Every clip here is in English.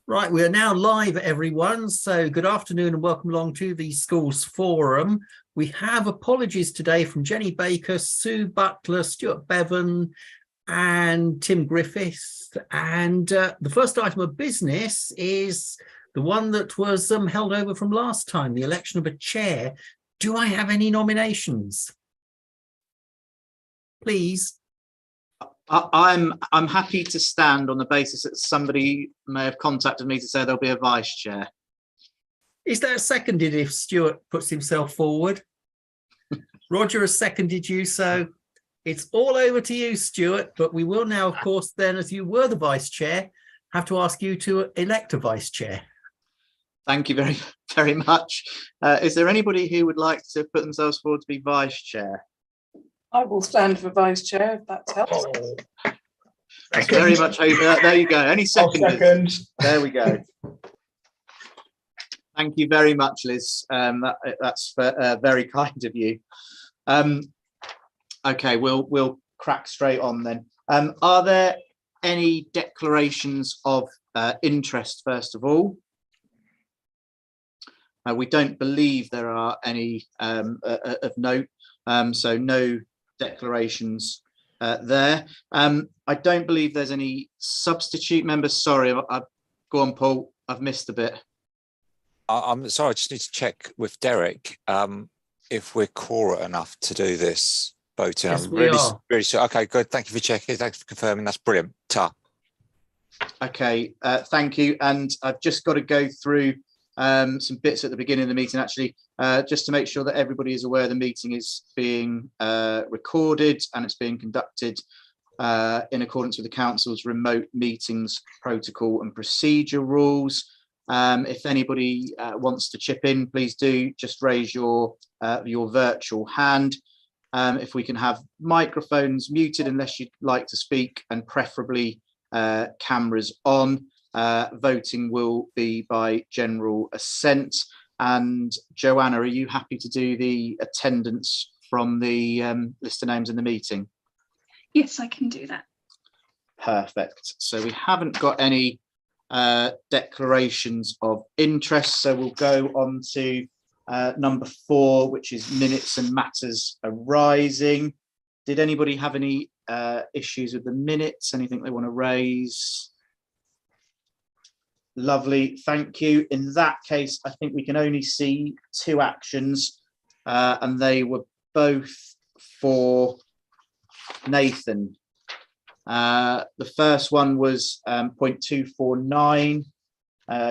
Right, we are now live, everyone. So good afternoon and welcome along to the Schools Forum. We have apologies today from Jenny Baker, Sue Butler, Stuart Bevan and Tim Griffiths. And the first item of business is the one that was held over from last time, the election of a chair. Do I have any nominations? Please. I'm happy to stand on the basis that somebody may have contacted me to say there'll be a vice chair. Is that seconded if Stuart puts himself forward? Roger has seconded you, so it's all over to you, Stuart. But we will now, of course, then, as you were the vice chair, have to ask you to elect a vice chair. Thank you very, very much. Is there anybody who would like to put themselves forward to be vice chair? I will stand for vice chair if that helps. That's very much over. There you go. Any seconders? Second. There we go. Thank you very much, Liz. That's very kind of you. Okay, we'll crack straight on then. Are there any declarations of interest, first of all? We don't believe there are any of note, so no declarations there. I don't believe there's any substitute members. Sorry, go on, Paul. I've missed a bit. I'm sorry, I just need to check with Derek if we're quorate enough to do this voting. Yes, I'm we really, are. really sorry. Okay, good. Thank you for checking. Thanks for confirming. That's brilliant. Okay, thank you. And I've just got to go through some bits at the beginning of the meeting, actually, just to make sure that everybody is aware the meeting is being recorded and it's being conducted in accordance with the council's remote meetings protocol and procedure rules. If anybody wants to chip in, please do just raise your virtual hand. If we can have microphones muted unless you'd like to speak, and preferably cameras on. Voting will be by general assent. And Joanna, are you happy to do the attendance from the list of names in the meeting? Yes, I can do that. Perfect. So we haven't got any declarations of interest. So we'll go on to number 4, which is minutes and matters arising. Did anybody have any issues with the minutes? Anything they want to raise? Lovely, thank you. In that case, I think we can only see 2 actions, and they were both for Nathan. The first one was point 249,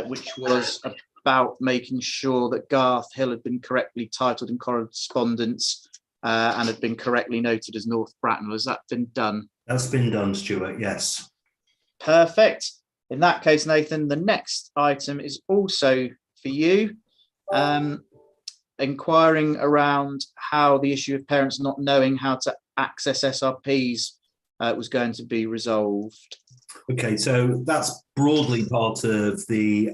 which was about making sure that Garth Hill had been correctly titled in correspondence and had been correctly noted as North Bracknell. Has that been done? That's been done, Stuart, yes. Perfect. In that case, Nathan, the next item is also for you. Inquiring around how the issue of parents not knowing how to access SRPs was going to be resolved. Okay, so that's broadly part of the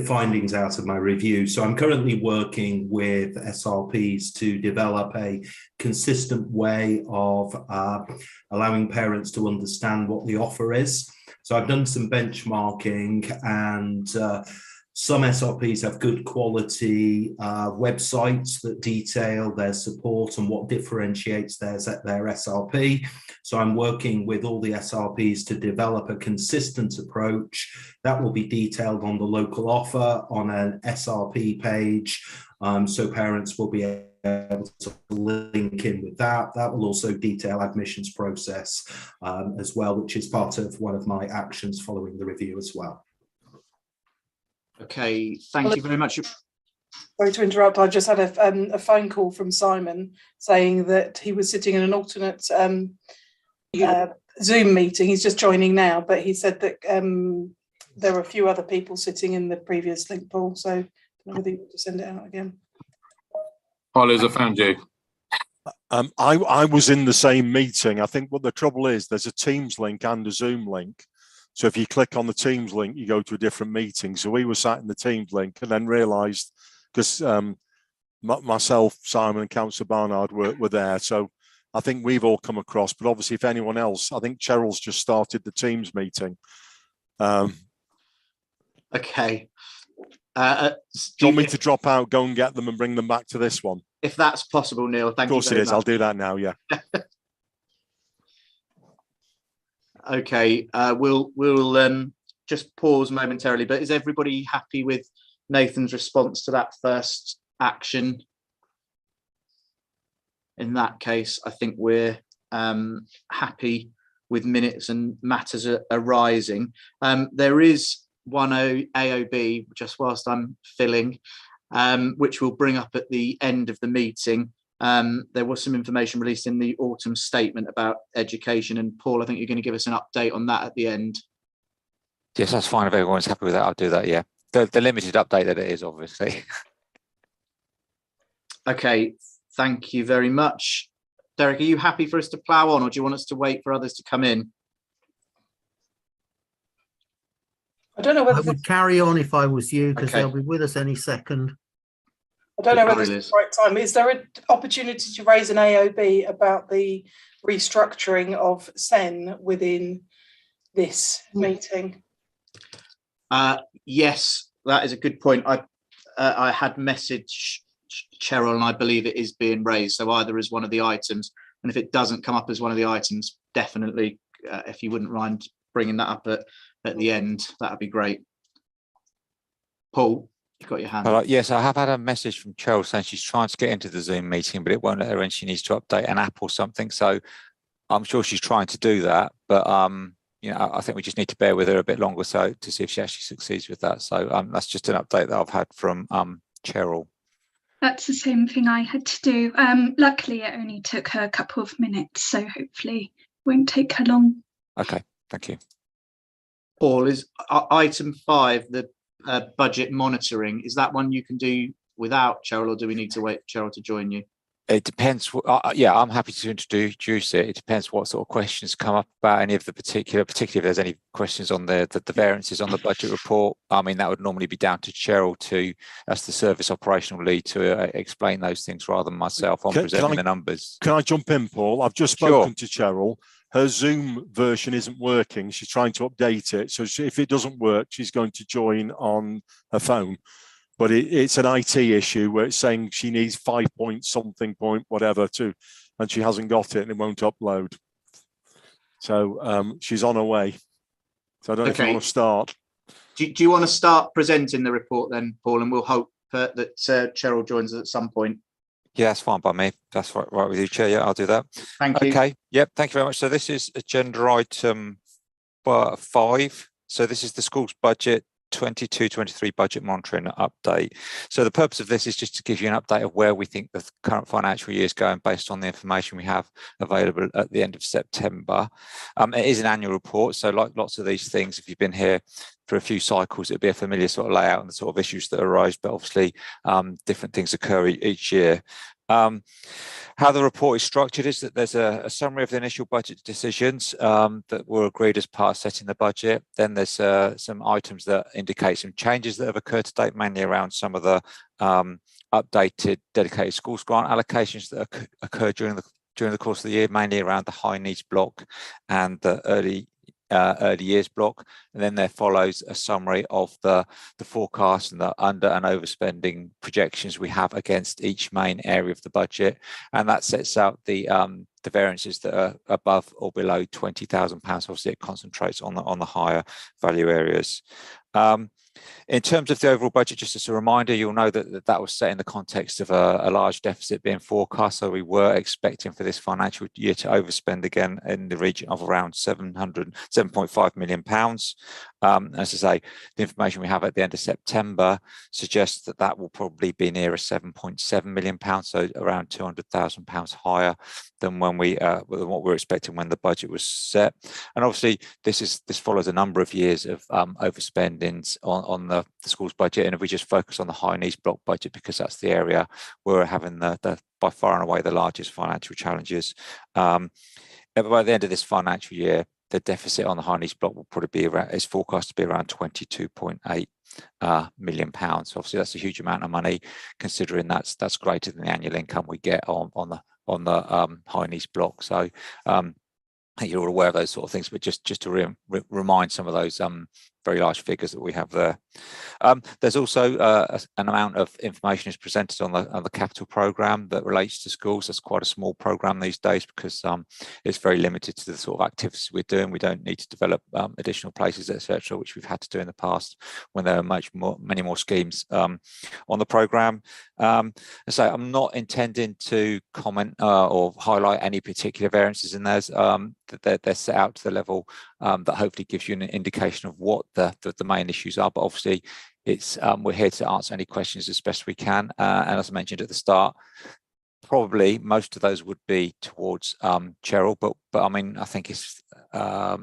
findings out of my review. So I'm currently working with SRPs to develop a consistent way of allowing parents to understand what the offer is. So I've done some benchmarking, and some SRPs have good quality websites that detail their support and what differentiates their SRP. So I'm working with all the SRPs to develop a consistent approach that will be detailed on the local offer on an SRP page. So parents will be able to link in with that. That will also detail admissions process as well, which is part of one of my actions following the review as well. Okay, thank you very much. Sorry to interrupt. I just had a phone call from Simon saying that he was sitting in an alternate Zoom meeting. He's just joining now, but he said that there were a few other people sitting in the previous link pool. So I don't know whether you want to send it out again. Hi, Liz, I found you. I was in the same meeting. I think what the trouble is, there's a Teams link and a Zoom link. So if you click on the Teams link, you go to a different meeting. So we were sat in the Teams link and then realised, because myself, Simon and Councillor Barnard were there. So I think we've all come across, but obviously if anyone else, I think Cheryl's just started the Teams meeting. Okay. Do you want me to drop out, go and get them and bring them back to this one? If that's possible, Neil, thank you. Of course it is. I'll do that now, yeah. Okay, we'll just pause momentarily, but is everybody happy with Nathan's response to that first action? In that case, I think we're happy with minutes and matters arising. There is one AOB, just whilst I'm filling, which we'll bring up at the end of the meeting. There was some information released in the autumn statement about education, and Paul, I think you're going to give us an update on that at the end. Yes, that's fine. If everyone's happy with that, I'll do that. Yeah, the limited update that it is, obviously. Okay, thank you very much. Derek, are you happy for us to plough on, or do you want us to wait for others to come in? I don't know I whether would carry on if I was you, because Okay. they'll be with us any second. I don't know whether It it's is. the right time. Is there an opportunity to raise an AOB about the restructuring of SEN within this meeting? Yes, that is a good point. I had messaged Cheryl, and I believe it is being raised. So either as one of the items, and if it doesn't come up as one of the items, definitely, if you wouldn't mind bringing that up at the end, that'd be great. Paul, you've got your hand. Yes, I have had a message from Cheryl saying she's trying to get into the Zoom meeting, but it won't let her in. She needs to update an app or something. So I'm sure she's trying to do that, but you know, I think we just need to bear with her a bit longer so to see if she actually succeeds with that. So that's just an update that I've had from Cheryl. That's the same thing I had to do. Luckily, it only took her a couple of minutes, so hopefully it won't take her long. Okay, thank you. Paul, is item 5, the budget monitoring, is that one you can do without Cheryl, or do we need to wait for Cheryl to join you? It depends. Yeah, I'm happy to introduce it. It depends what sort of questions come up about any of the particularly if there's any questions on the variances on the budget report. I mean, that would normally be down to Cheryl as the service operational lead to explain those things rather than myself on presenting the numbers. Can I jump in, Paul? I've just spoken to Cheryl. Her Zoom version isn't working. She's trying to update it. So if it doesn't work, she's going to join on her phone. But it's an IT issue where it's saying she needs 5 point something point whatever and she hasn't got it and it won't upload. So she's on her way. So I don't know if you want to start. Do you want to start presenting the report then, Paul, and we'll hope that Cheryl joins us at some point. Yeah, that's fine by me. That's right with you, Chair. Yeah, I'll do that. Thank you. Okay. Yep. Thank you very much. So this is agenda item 5. So this is the school's budget 22-23 budget monitoring update. So the purpose of this is just to give you an update of where we think the current financial year is going based on the information we have available at the end of September. It is an annual report, so like lots of these things, if you've been here for a few cycles, it'd be a familiar sort of layout and the sort of issues that arise, but obviously different things occur each year. How the report is structured is that there's a summary of the initial budget decisions that were agreed as part of setting the budget. Then there's some items that indicate some changes that have occurred to date, mainly around some of the updated dedicated schools grant allocations that occurred during the course of the year, mainly around the high needs block and the early years block. And then there follows a summary of the forecast and the under and overspending projections we have against each main area of the budget, and that sets out the variances that are above or below £20,000. Obviously it concentrates on the higher value areas. In terms of the overall budget, just as a reminder, you'll know that was set in the context of a large deficit being forecast. So we were expecting for this financial year to overspend again in the region of around £7.5 million. As I say, the information we have at the end of September suggests that will probably be near a £7.7 million, so around £200,000 higher than what we were expecting when the budget was set. And obviously, this follows a number of years of overspendings on the school's budget. And if we just focus on the high needs block budget, because that's the area where we're having the by far and away the largest financial challenges. By the end of this financial year, the deficit on the high needs block will probably be is forecast to be around £22.8 million. Obviously, that's a huge amount of money, considering that's greater than the annual income we get on the high needs block. So I think you're all aware of those sort of things, but just to remind some of those very large figures that we have there. There's also an amount of information is presented on the capital programme that relates to schools. That's quite a small programme these days because it's very limited to the sort of activities we're doing. We don't need to develop additional places, etc., which we've had to do in the past when there are many more schemes on the programme. So I'm not intending to comment or highlight any particular variances in those. They're set out to the level that hopefully gives you an indication of what the main issues are. But obviously, it's we're here to answer any questions as best we can. And as I mentioned at the start, probably most of those would be towards Cheryl. But I mean, I think it's up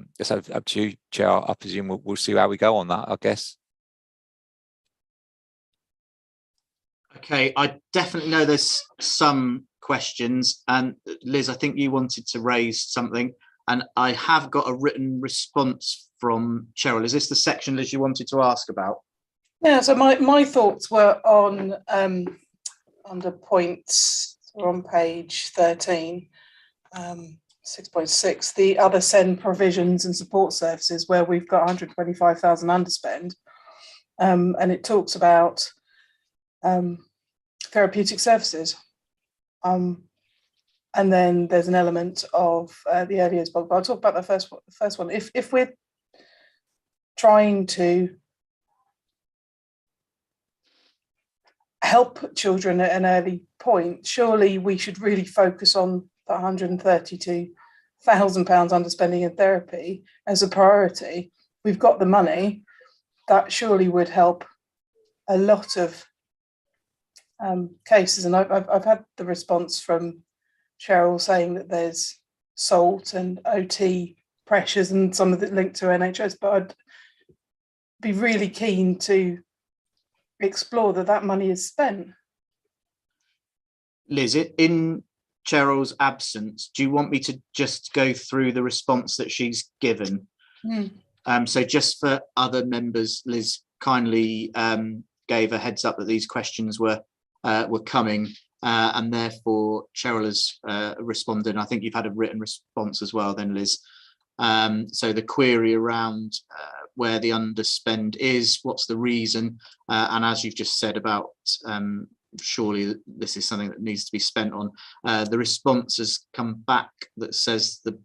to you, Cheryl. I presume we'll see how we go on that, I guess. Okay, I definitely know there's some questions, and Liz, I think you wanted to raise something, and I have got a written response from Cheryl. Is this the section, Liz, you wanted to ask about? Yeah, so my thoughts were on under points, we're on page 13, 6.6, the other SEND provisions and support services, where we've got 125,000 underspend, and it talks about therapeutic services, and then there's an element of the early years bulk. But I'll talk about the first one. If we're trying to help children at an early point, surely we should really focus on the £132,000 underspending in therapy as a priority. We've got the money. That surely would help a lot of cases, and I've had the response from Cheryl saying that there's SALT and OT pressures and some of it linked to NHS, but I'd be really keen to explore that money is spent. Liz, in Cheryl's absence, do you want me to just go through the response that she's given? So just for other members, Liz kindly gave a heads up that these questions were coming, and therefore Cheryl has responded. I think you've had a written response as well then, Liz. So the query around where the underspend is, what's the reason, and as you've just said about surely this is something that needs to be spent on. The response has come back that says the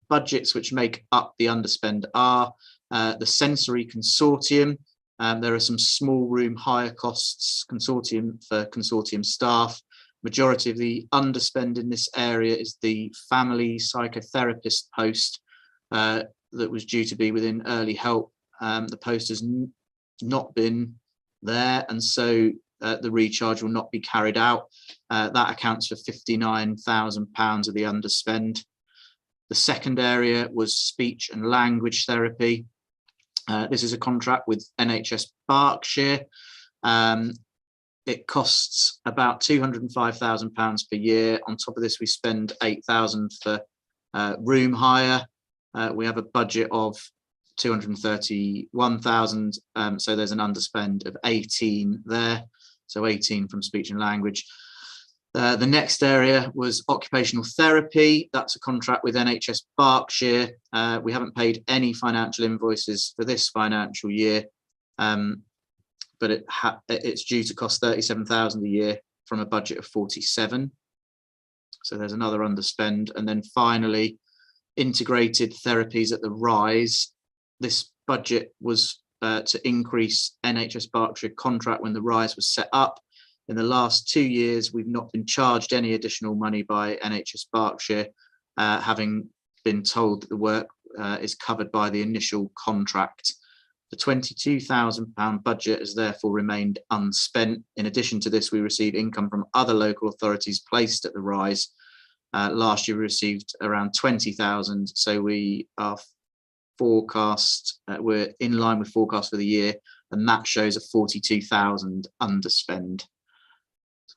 budgets which make up the underspend are the sensory consortium. There are some small room hire costs consortium for consortium staff. Majority of the underspend in this area is the family psychotherapist post that was due to be within early help. The post has not been there, and so the recharge will not be carried out. That accounts for £59,000 of the underspend. The second area was speech and language therapy. This is a contract with NHS Berkshire. It costs about £205,000 per year. On top of this, we spend £8,000 for room hire. We have a budget of £231,000, so there's an underspend of 18 there, so 18 from speech and language. The next area was occupational therapy. That's a contract with NHS Berkshire. We haven't paid any financial invoices for this financial year, but it's due to cost £37,000 a year from a budget of 47. So there's another underspend. And then finally, integrated therapies at the Rise. This budget was to increase NHS Berkshire contract when the Rise was set up. In the last 2 years, we've not been charged any additional money by NHS Berkshire, having been told that the work is covered by the initial contract. The £22,000 budget has therefore remained unspent. In addition to this, we receive income from other local authorities placed at the Rise. Last year we received around 20,000, so we are we're in line with forecast for the year, and that shows a 42,000 underspend.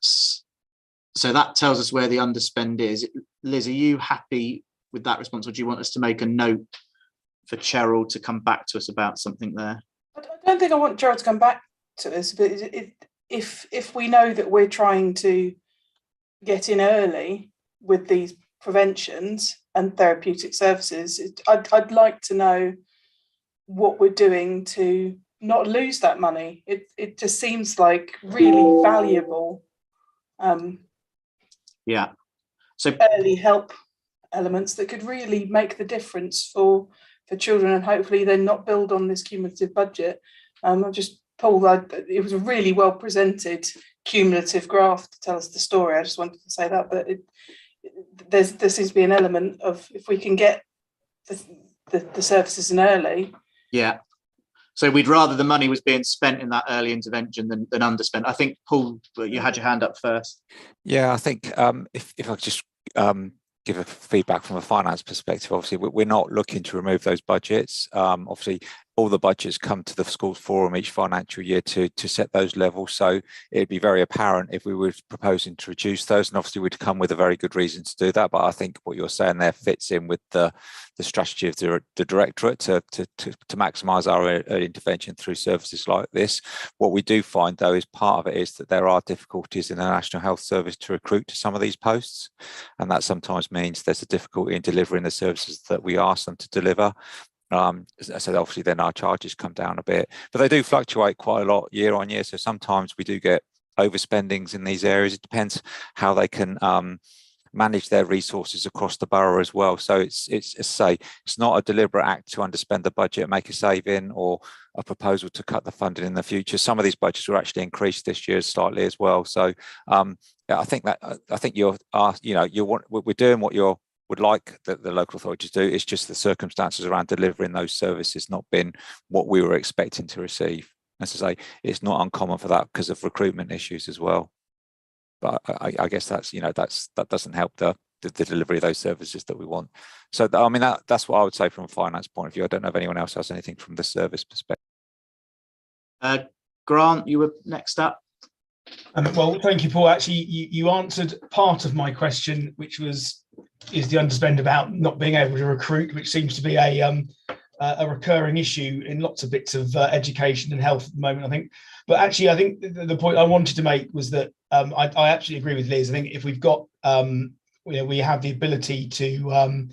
So that tells us where the underspend is. Liz, are you happy with that response, or do you want us to make a note for Cheryl to come back to us about something there? I don't think I want Cheryl to come back to this, but if we know that we're trying to get in early with these preventions and therapeutic services, I'd like to know what we're doing to not lose that money. It just seems like really valuable So early help elements that could really make the difference for children, and hopefully then not build on this cumulative budget. Paul, it was a really well presented cumulative graph to tell us the story. I just wanted to say that, but there seems to be an element of, if we can get the services in early. Yeah. So we'd rather the money was being spent in that early intervention than underspent. I think, Paul, you had your hand up first. Yeah, I think if I could just give a feedback from a finance perspective, obviously we're not looking to remove those budgets. Obviously, all the budgets come to the schools forum each financial year to set those levels. So it'd be very apparent if we were proposing to reduce those, and obviously we'd come with a very good reason to do that. But I think what you're saying there fits in with the strategy of the directorate to maximise our early intervention through services like this. What we do find, though, is part of it is that there are difficulties in the National Health Service to recruit to some of these posts, and that sometimes means there's a difficulty in delivering the services that we ask them to deliver. So obviously then our charges come down a bit, but they do fluctuate quite a lot year on year. So sometimes we do get overspendings in these areas. It depends how they can manage their resources across the borough as well. So it's not a deliberate act to underspend the budget, make a saving, or a proposal to cut the funding in the future. Some of these budgets were actually increased this year slightly as well. So yeah, I think we're doing what you would like the local authorities to do. It's just the circumstances around delivering those services not been what we were expecting to receive. As I say, it's not uncommon for that because of recruitment issues as well. But I guess that doesn't help the delivery of those services that we want. So I mean that's what I would say from a finance point of view. I don't know if anyone else has anything from the service perspective. Grant, you were next up. Well, thank you, Paul. Actually, you answered part of my question, which is the underspend about not being able to recruit, which seems to be a recurring issue in lots of bits of education and health at the moment, I think. But actually, I think the point I wanted to make was that I absolutely agree with Liz. I think if we've got, we have the ability to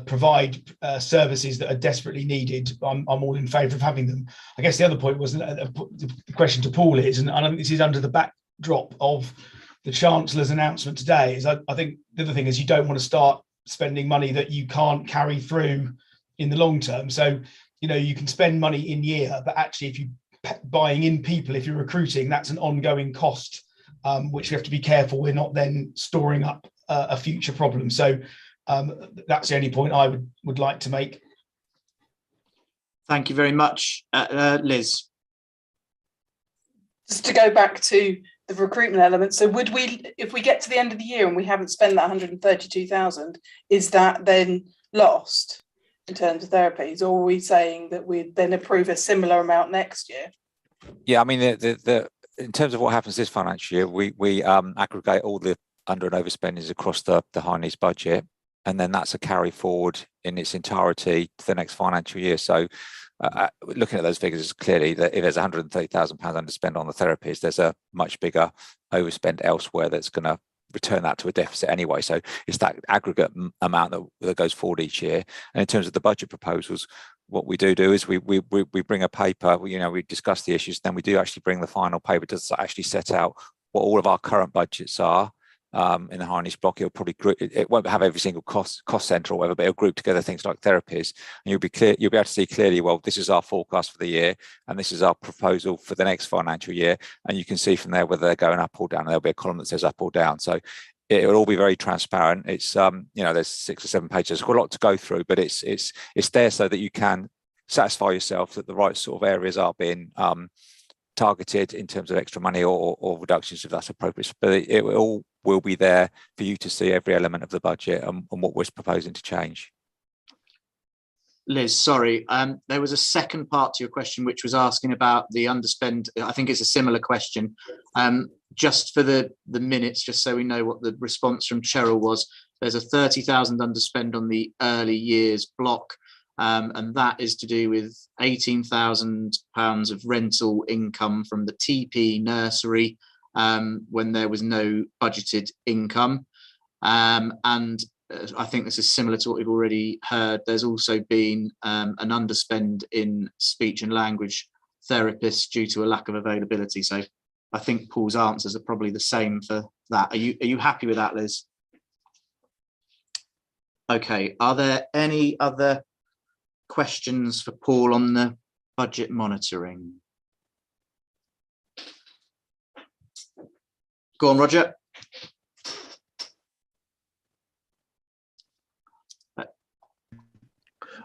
provide services that are desperately needed, I'm all in favour of having them. I guess the other point was the question to Paul is, and I think this is under the backdrop of the Chancellor's announcement today, is I think the other thing is you don't want to start spending money that you can't carry through in the long term. So, you can spend money in year, but actually if you buying in people, if you're recruiting, that's an ongoing cost, which we have to be careful we're not then storing up a future problem. So that's the only point I would like to make. Thank you very much. Liz. Just to go back to the recruitment element, so would we, if we get to the end of the year and we haven't spent that 132,000, is that then lost in terms of therapies, or are we saying that we'd then approve a similar amount next year? Yeah, I mean, in terms of what happens this financial year, we aggregate all the under and overspendings across the high needs budget, and then that's a carry forward in its entirety to the next financial year. So looking at those figures, it's clearly that if there's £130,000 underspend on the therapies, there's a much bigger overspend elsewhere that's going to return that to a deficit anyway. So it's that aggregate amount that goes forward each year. And in terms of the budget proposals, what we do is we bring a paper, we discuss the issues, then we do actually bring the final paper to actually set out what all of our current budgets are. In the high needs block, it'll probably group, it won't have every single cost center or whatever, but it'll group together things like therapies, and you'll be able to see clearly, well, this is our forecast for the year, and this is our proposal for the next financial year, and you can see from there whether they're going up or down. And there'll be a column that says up or down, so it will all be very transparent. It's there's 6 or 7 pages. There's quite a lot to go through, but it's there so that you can satisfy yourself that the right sort of areas are being targeted in terms of extra money or reductions if that's appropriate. But it all will be there for you to see every element of the budget and what we're proposing to change. Liz, sorry, there was a second part to your question which was asking about the underspend. I think it's a similar question. Just for the minutes, just so we know what the response from Cheryl was, there's a 30,000 underspend on the early years block, and that is to do with £18,000 of rental income from the TP nursery when there was no budgeted income, and I think this is similar to what we've already heard. There's also been an underspend in speech and language therapists due to a lack of availability. So I think Paul's answers are probably the same for that. Are you happy with that, Liz? Okay, are there any other questions for Paul on the budget monitoring? Go on, Roger.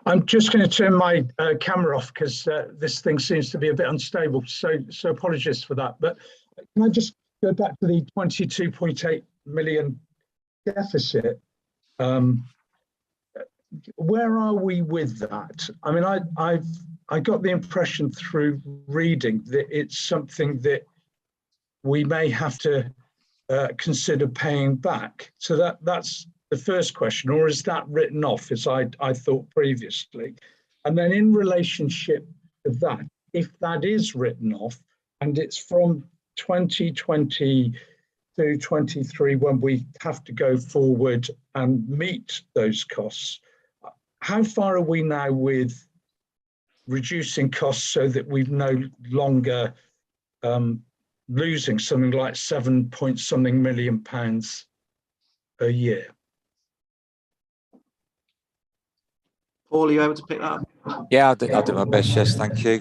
I'm just going to turn my camera off because this thing seems to be a bit unstable. So apologies for that. But can I just go back to the 22.8 million deficit? Where are we with that? I mean, I got the impression through reading that it's something that we may have to consider paying back. So that's the first question, or is that written off as I thought previously? And then in relationship to that, if that is written off and it's from 2020 to 23 when we have to go forward and meet those costs, how far are we now with reducing costs so that we've no longer losing something like £7 million a year? Paul, are you able to pick that up? Yeah, I'll do my best. Yes, thank you.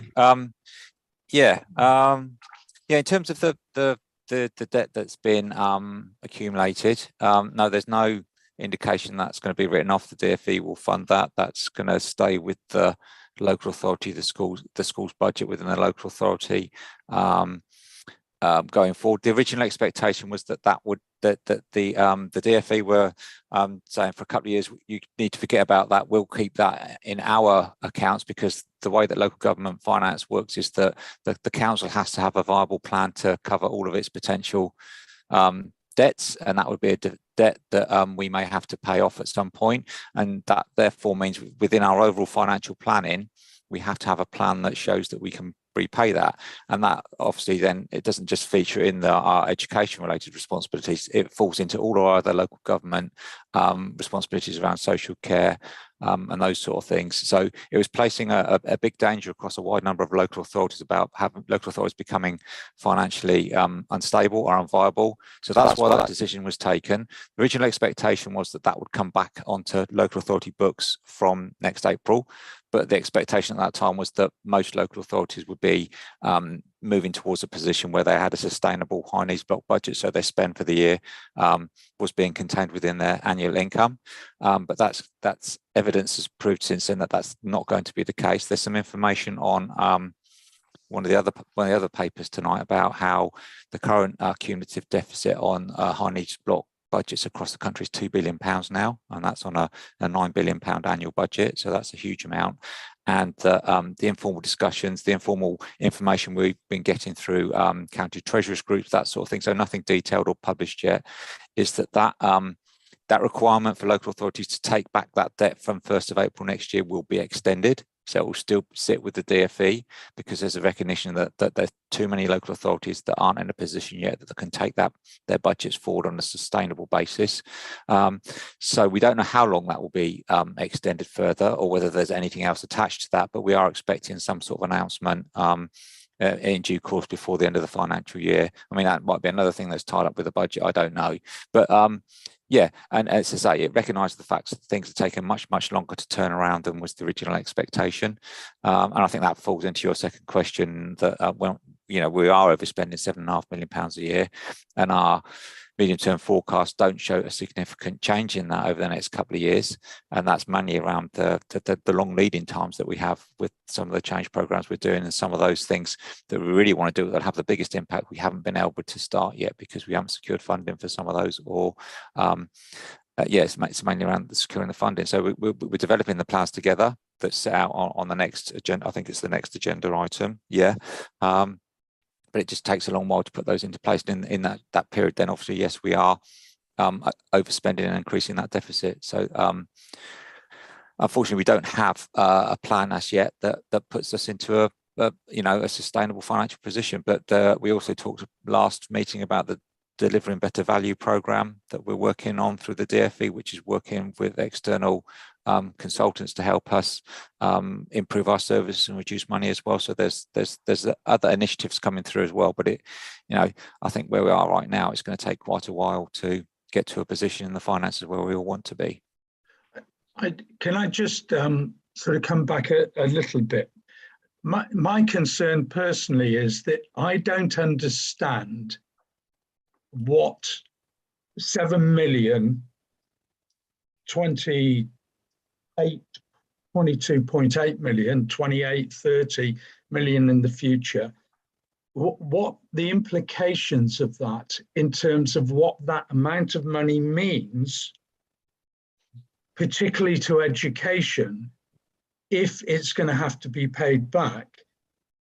Yeah, in terms of the debt that's been accumulated, no, there's no indication that's going to be written off. The DfE will fund that. That's going to stay with the local authority, the school's budget within the local authority. Going forward, the original expectation was that the DfE were saying for a couple of years, you need to forget about that. We'll keep that in our accounts, because the way that local government finance works is that the council has to have a viable plan to cover all of its potential debts, and that would be a debt that we may have to pay off at some point, and that therefore means within our overall financial planning, we have to have a plan that shows that we can repay that. And that obviously then it doesn't just feature in our education related responsibilities, it falls into all our other local government responsibilities around social care and those sort of things. So it was placing a big danger across a wide number of local authorities about having local authorities becoming financially unstable or unviable. So that's why that decision was taken. The original expectation was that that would come back onto local authority books from next April. But the expectation at that time was that most local authorities would be moving towards a position where they had a sustainable high needs block budget, so their spend for the year was being contained within their annual income. But that's evidence has proved since then that that's not going to be the case. There's some information on one of the other papers tonight about how the current cumulative deficit on high needs block budgets across the country is £2 billion now, and that's on a £9 billion annual budget, so that's a huge amount. And the informal discussions, the informal information we've been getting through county treasurers groups, that sort of thing, so nothing detailed or published yet, is that requirement for local authorities to take back that debt from 1st of April next year will be extended. So it will still sit with the DfE, because there's a recognition that there's too many local authorities that aren't in a position yet that they can take their budgets forward on a sustainable basis. So we don't know how long that will be extended further, or whether there's anything else attached to that, but we are expecting some sort of announcement in due course before the end of the financial year. I mean, that might be another thing that's tied up with the budget, I don't know. But yeah, and as I say, it recognised the fact that things have taken much longer to turn around than was the original expectation. And I think that falls into your second question, that when we are overspending £7.5 million a year, and our medium-term forecasts don't show a significant change in that over the next couple of years, and that's mainly around the long lead-in times that we have with some of the change programs we're doing, and some of those things that we really want to do that have the biggest impact we haven't been able to start yet because we haven't secured funding for some of those, or it's mainly around securing the funding. So we're developing the plans together that's set out on the next agenda. I think it's the next agenda item. But it just takes a long while to put those into place. And in that period, then obviously, yes, we are overspending and increasing that deficit. So unfortunately, we don't have a plan as yet that puts us into a sustainable financial position. But we also talked last meeting about delivering better value program that we're working on through the DfE, which is working with external consultants to help us improve our service and reduce money as well. So there's other initiatives coming through as well. But I think where we are right now, it's going to take quite a while to get to a position in the finances where we all want to be. Can I just sort of come back a little bit? My concern personally is that I don't understand what 7 million, 22.8 million, 28, 30 million in the future, what the implications of that in terms of what that amount of money means, particularly to education, if it's going to have to be paid back,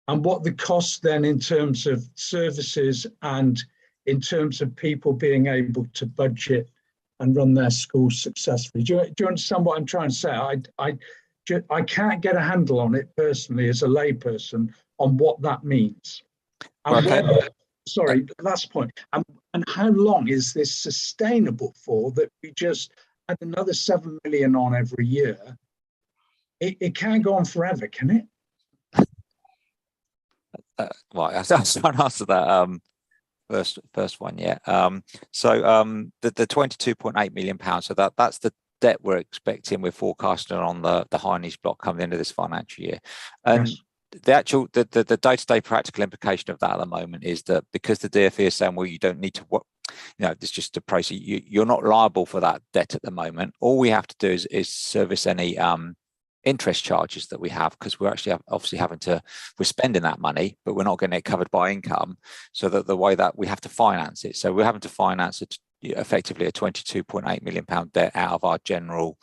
and what the cost then in terms of services and in terms of people being able to budget and run their schools successfully. Do you understand what I'm trying to say? I can't get a handle on it personally as a layperson on what that means. And sorry, last point. And how long is this sustainable for, that we just add another 7 million on every year? It can't go on forever, can it? Right, I'll try and answer that first one. Yeah. So the £22.8 million. So that's the debt we're expecting. We're forecasting on the Heinies block coming into this financial year, and yes. The day-to-day practical implication of that at the moment is that because the DfE is saying, well, you don't need to work, it's just a process. You're not liable for that debt at the moment. All we have to do is service any interest charges that we have, because we're actually obviously we're spending that money, but we're not getting it covered by income. So that the way that we have to finance it, so we're having to finance it effectively a £22.8 million debt out of our general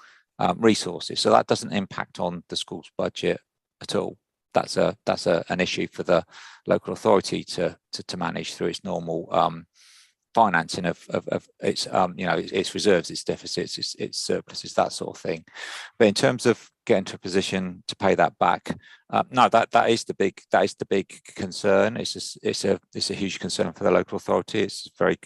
resources. So that doesn't impact on the school's budget at all. That's an issue for the local authority to manage through its normal financing of its its reserves, its deficits, its surpluses, that sort of thing. But in terms of getting to a position to pay that back, no, that is the big concern. It's a huge concern for the local authority. It's very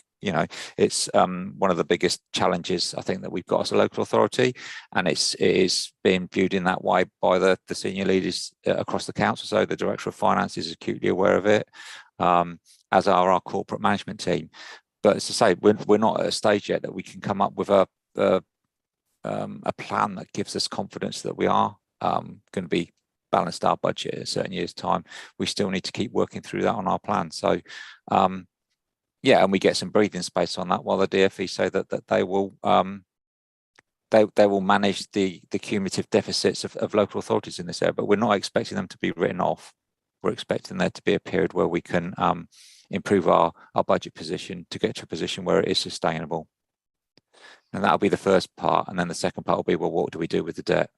it's one of the biggest challenges I think that we've got as a local authority, and it is being viewed in that way by the senior leaders across the council. So the Director of Finance is acutely aware of it, as are our corporate management team. But as I say, we're not at a stage yet that we can come up with a plan that gives us confidence that we are going to be balanced our budget in a certain year's time. We still need to keep working through that on our plan. So, and we get some breathing space on that while the DfE say that they will manage the cumulative deficits of local authorities in this area. But we're not expecting them to be written off. We're expecting there to be a period where we can improve our budget position to get to a position where it is sustainable. And that'll be the first part. And then the second part will be, well, what do we do with the debt?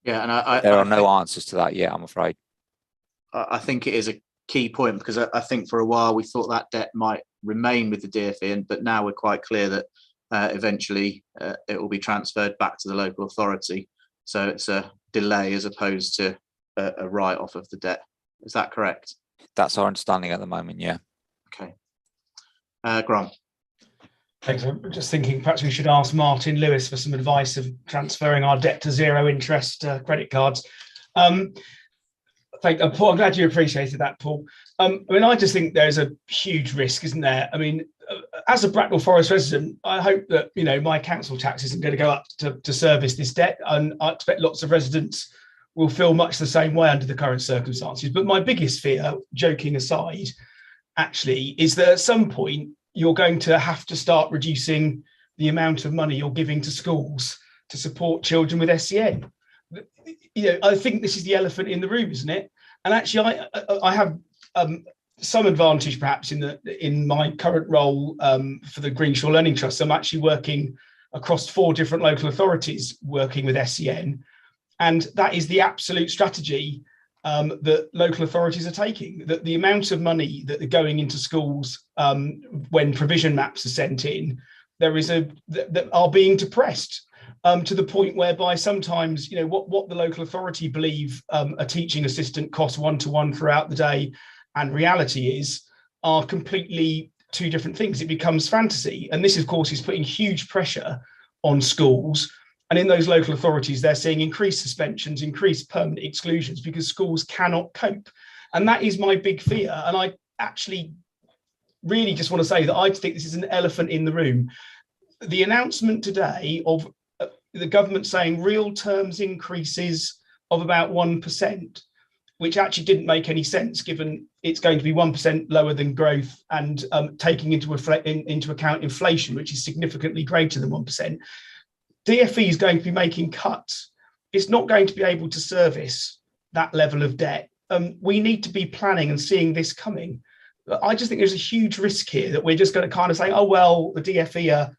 Yeah, and there are no answers to that yet, I'm afraid. I think it is a key point, because I think for a while we thought that debt might remain with the DfE, but now we're quite clear that eventually it will be transferred back to the local authority. So it's a delay as opposed to a write-off of the debt. Is that correct? That's our understanding at the moment, yeah. Okay. Grant. Thanks. I'm just thinking perhaps we should ask Martin Lewis for some advice of transferring our debt to zero interest credit cards. Paul, I'm glad you appreciated that, Paul. I just think there's a huge risk, isn't there? As a Bracknell Forest resident, I hope that my council tax isn't going to go up to service this debt, and I expect lots of residents will feel much the same way under the current circumstances. But my biggest fear, joking aside, actually, is that at some point you're going to have to start reducing the amount of money you're giving to schools to support children with SEN. I think this is the elephant in the room, isn't it? And actually, I have some advantage perhaps in my current role for the Greenshaw Learning Trust. I'm actually working across 4 different local authorities working with SEN. And that is the absolute strategy that local authorities are taking. That the amount of money that are going into schools when provision maps are sent in, that are being depressed to the point whereby sometimes, what the local authority believe a teaching assistant costs 1-to-1 throughout the day, and reality are completely two different things. It becomes fantasy. And this, of course, is putting huge pressure on schools. And in those local authorities, they're seeing increased suspensions, increased permanent exclusions, because schools cannot cope. And that is my big fear. And I actually really just want to say that I think this is an elephant in the room. The announcement today of the government saying real terms increases of about 1%, which actually didn't make any sense given it's going to be 1% lower than growth and taking into account inflation, which is significantly greater than 1%. DfE is going to be making cuts. It's not going to be able to service that level of debt. We need to be planning and seeing this coming. I just think there's a huge risk here that we're just going to kind of say, oh, well, the DfE are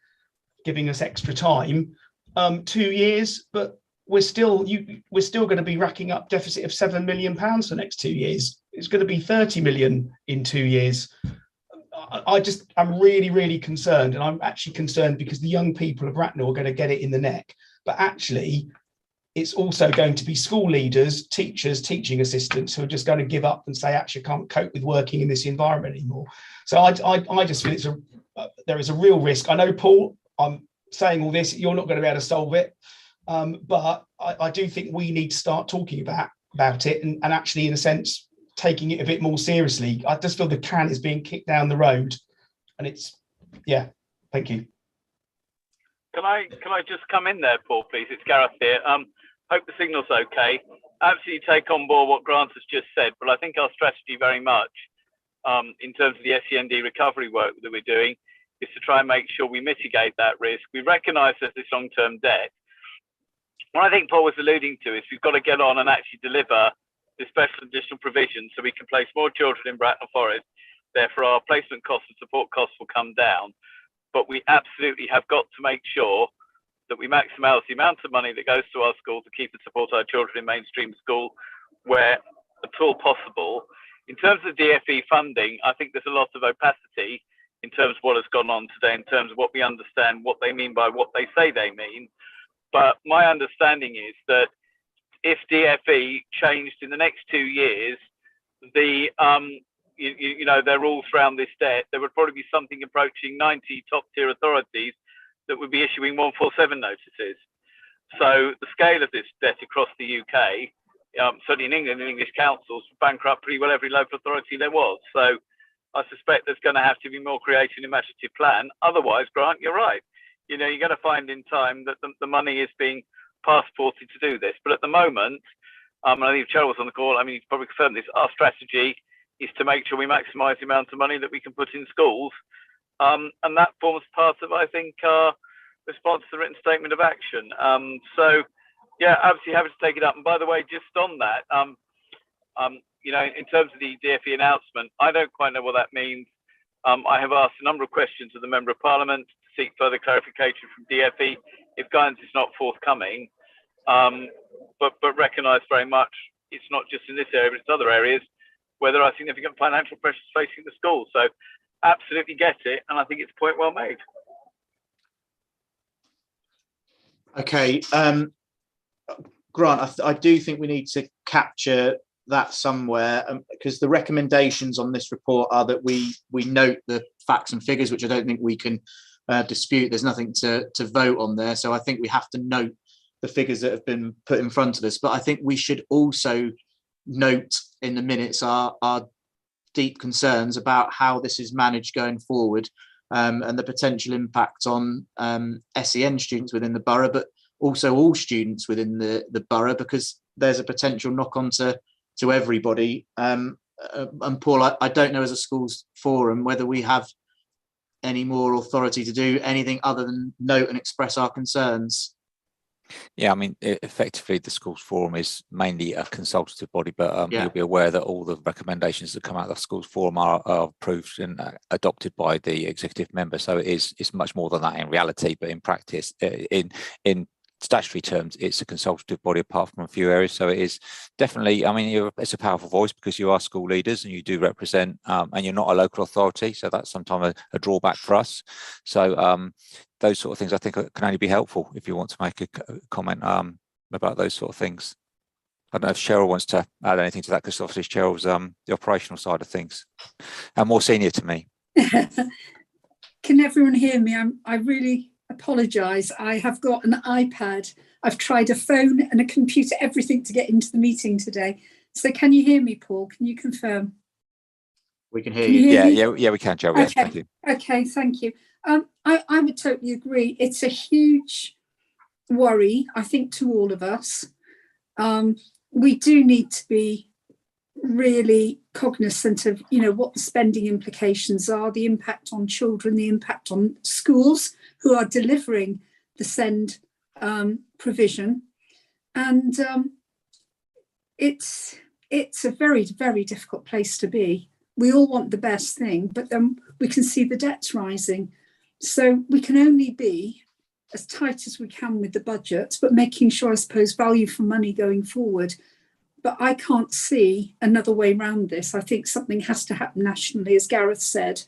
giving us extra time, 2 years, but we're still going to be racking up deficit of £7 million for the next 2 years. It's going to be 30 million in 2 years. I'm really, really concerned. And I'm actually concerned because the young people of Bracknell are going to get it in the neck. But actually, it's also going to be school leaders, teachers, teaching assistants who are just going to give up and say, actually, I can't cope with working in this environment anymore. So I just feel there is a real risk. I know, Paul, I'm saying all this, you're not going to be able to solve it. But I do think we need to start talking about it and actually, in a sense, taking it a bit more seriously. I just feel the can is being kicked down the road. And thank you. Can I just come in there, Paul, please? It's Gareth here. Hope the signal's okay. Absolutely take on board what Grant has just said, but I think our strategy very much in terms of the SEND recovery work that we're doing is to try and make sure we mitigate that risk. We recognise there's this long-term debt. What I think Paul was alluding to is we've got to get on and actually deliver the special additional provision so we can place more children in Bracknell Forest. Therefore, our placement costs and support costs will come down. But we absolutely have got to make sure that we maximise the amount of money that goes to our school to keep and support our children in mainstream school where at all possible. In terms of DfE funding, I think there's a lot of opacity in terms of what has gone on today, in terms of what we understand, what they mean by what they say they mean. But my understanding is that if DfE changed in the next 2 years, the their rules around this debt, there would probably be something approaching 90 top-tier authorities that would be issuing 147 notices. So the scale of this debt across the UK, certainly in England, in English councils, bankrupt pretty well every local authority there was. So I suspect there's going to have to be more creative and imaginative plan. Otherwise, Grant, you're right. You're going to find in time that the money is being passported to do this. But at the moment, and I think Cheryl was on the call, I mean, he's probably confirmed this, our strategy is to make sure we maximise the amount of money that we can put in schools. And that forms part of, I think, our response to the written statement of action. Absolutely happy to take it up. And by the way, just on that, in terms of the DfE announcement, I don't quite know what that means. I have asked a number of questions of the Member of Parliament to seek further clarification from DfE if guidance is not forthcoming, but recognise very much it's not just in this area, but it's other areas where there are significant financial pressures facing the schools. So absolutely get it, and I think it's a point well made. Okay, Grant, I do think we need to capture that somewhere, because the recommendations on this report are that we note the facts and figures, which I don't think we can dispute. There's nothing to vote on there, so I think we have to note the figures that have been put in front of us. But I think we should also note in the minutes our deep concerns about how this is managed going forward, and the potential impact on SEN students within the borough, but also all students within the borough, because there's a potential knock-on to everybody. And Paul, I don't know as a schools forum whether we have any more authority to do anything other than note and express our concerns. Yeah, I mean, effectively, the schools forum is mainly a consultative body, but you'll be aware that all the recommendations that come out of the schools forum are approved and adopted by the executive member. So it's much more than that in reality, but in practice, in statutory terms, it's a consultative body apart from a few areas. So it is definitely, I mean, it's a powerful voice because you are school leaders and you do represent, and you're not a local authority. So that's sometimes a drawback for us. So those sort of things I think can only be helpful if you want to make a comment about those sort of things. I don't know if Cheryl wants to add anything to that, because obviously Cheryl's the operational side of things and more senior to me. Can everyone hear me? I really apologise. I have got an iPad. I've tried a phone and a computer, everything to get into the meeting today. So can you hear me, Paul? Can you confirm? We can hear you. Yeah, we can, Joe. Yes, Okay. thank you. Okay, thank you. I would totally agree. It's a huge worry, I think, to all of us. We do need to be really cognizant of, what the spending implications are, the impact on children, the impact on schools who are delivering the SEND provision. And it's a very, very difficult place to be. We all want the best thing, but then we can see the debts rising. So we can only be as tight as we can with the budget, but making sure, I suppose, value for money going forward. But I can't see another way around this. I think something has to happen nationally. As Gareth said,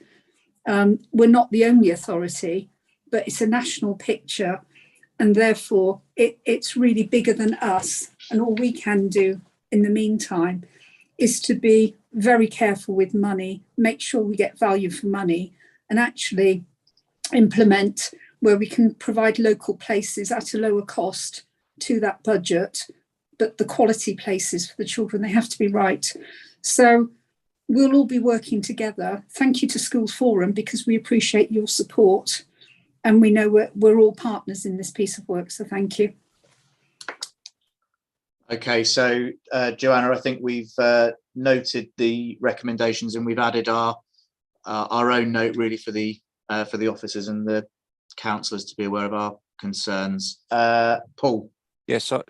we're not the only authority, but it's a national picture. And therefore, it's really bigger than us. And all we can do in the meantime is to be very careful with money, make sure we get value for money, and actually implement where we can provide local places at a lower cost to that budget. But the quality places for the children, they have to be right. So we'll all be working together. Thank you to Schools Forum, because we appreciate your support. And we know we're all partners in this piece of work. So thank you. Okay, so Joanna, I think we've noted the recommendations, and we've added our own note really for the officers and the councillors to be aware of our concerns. Paul. Yes, so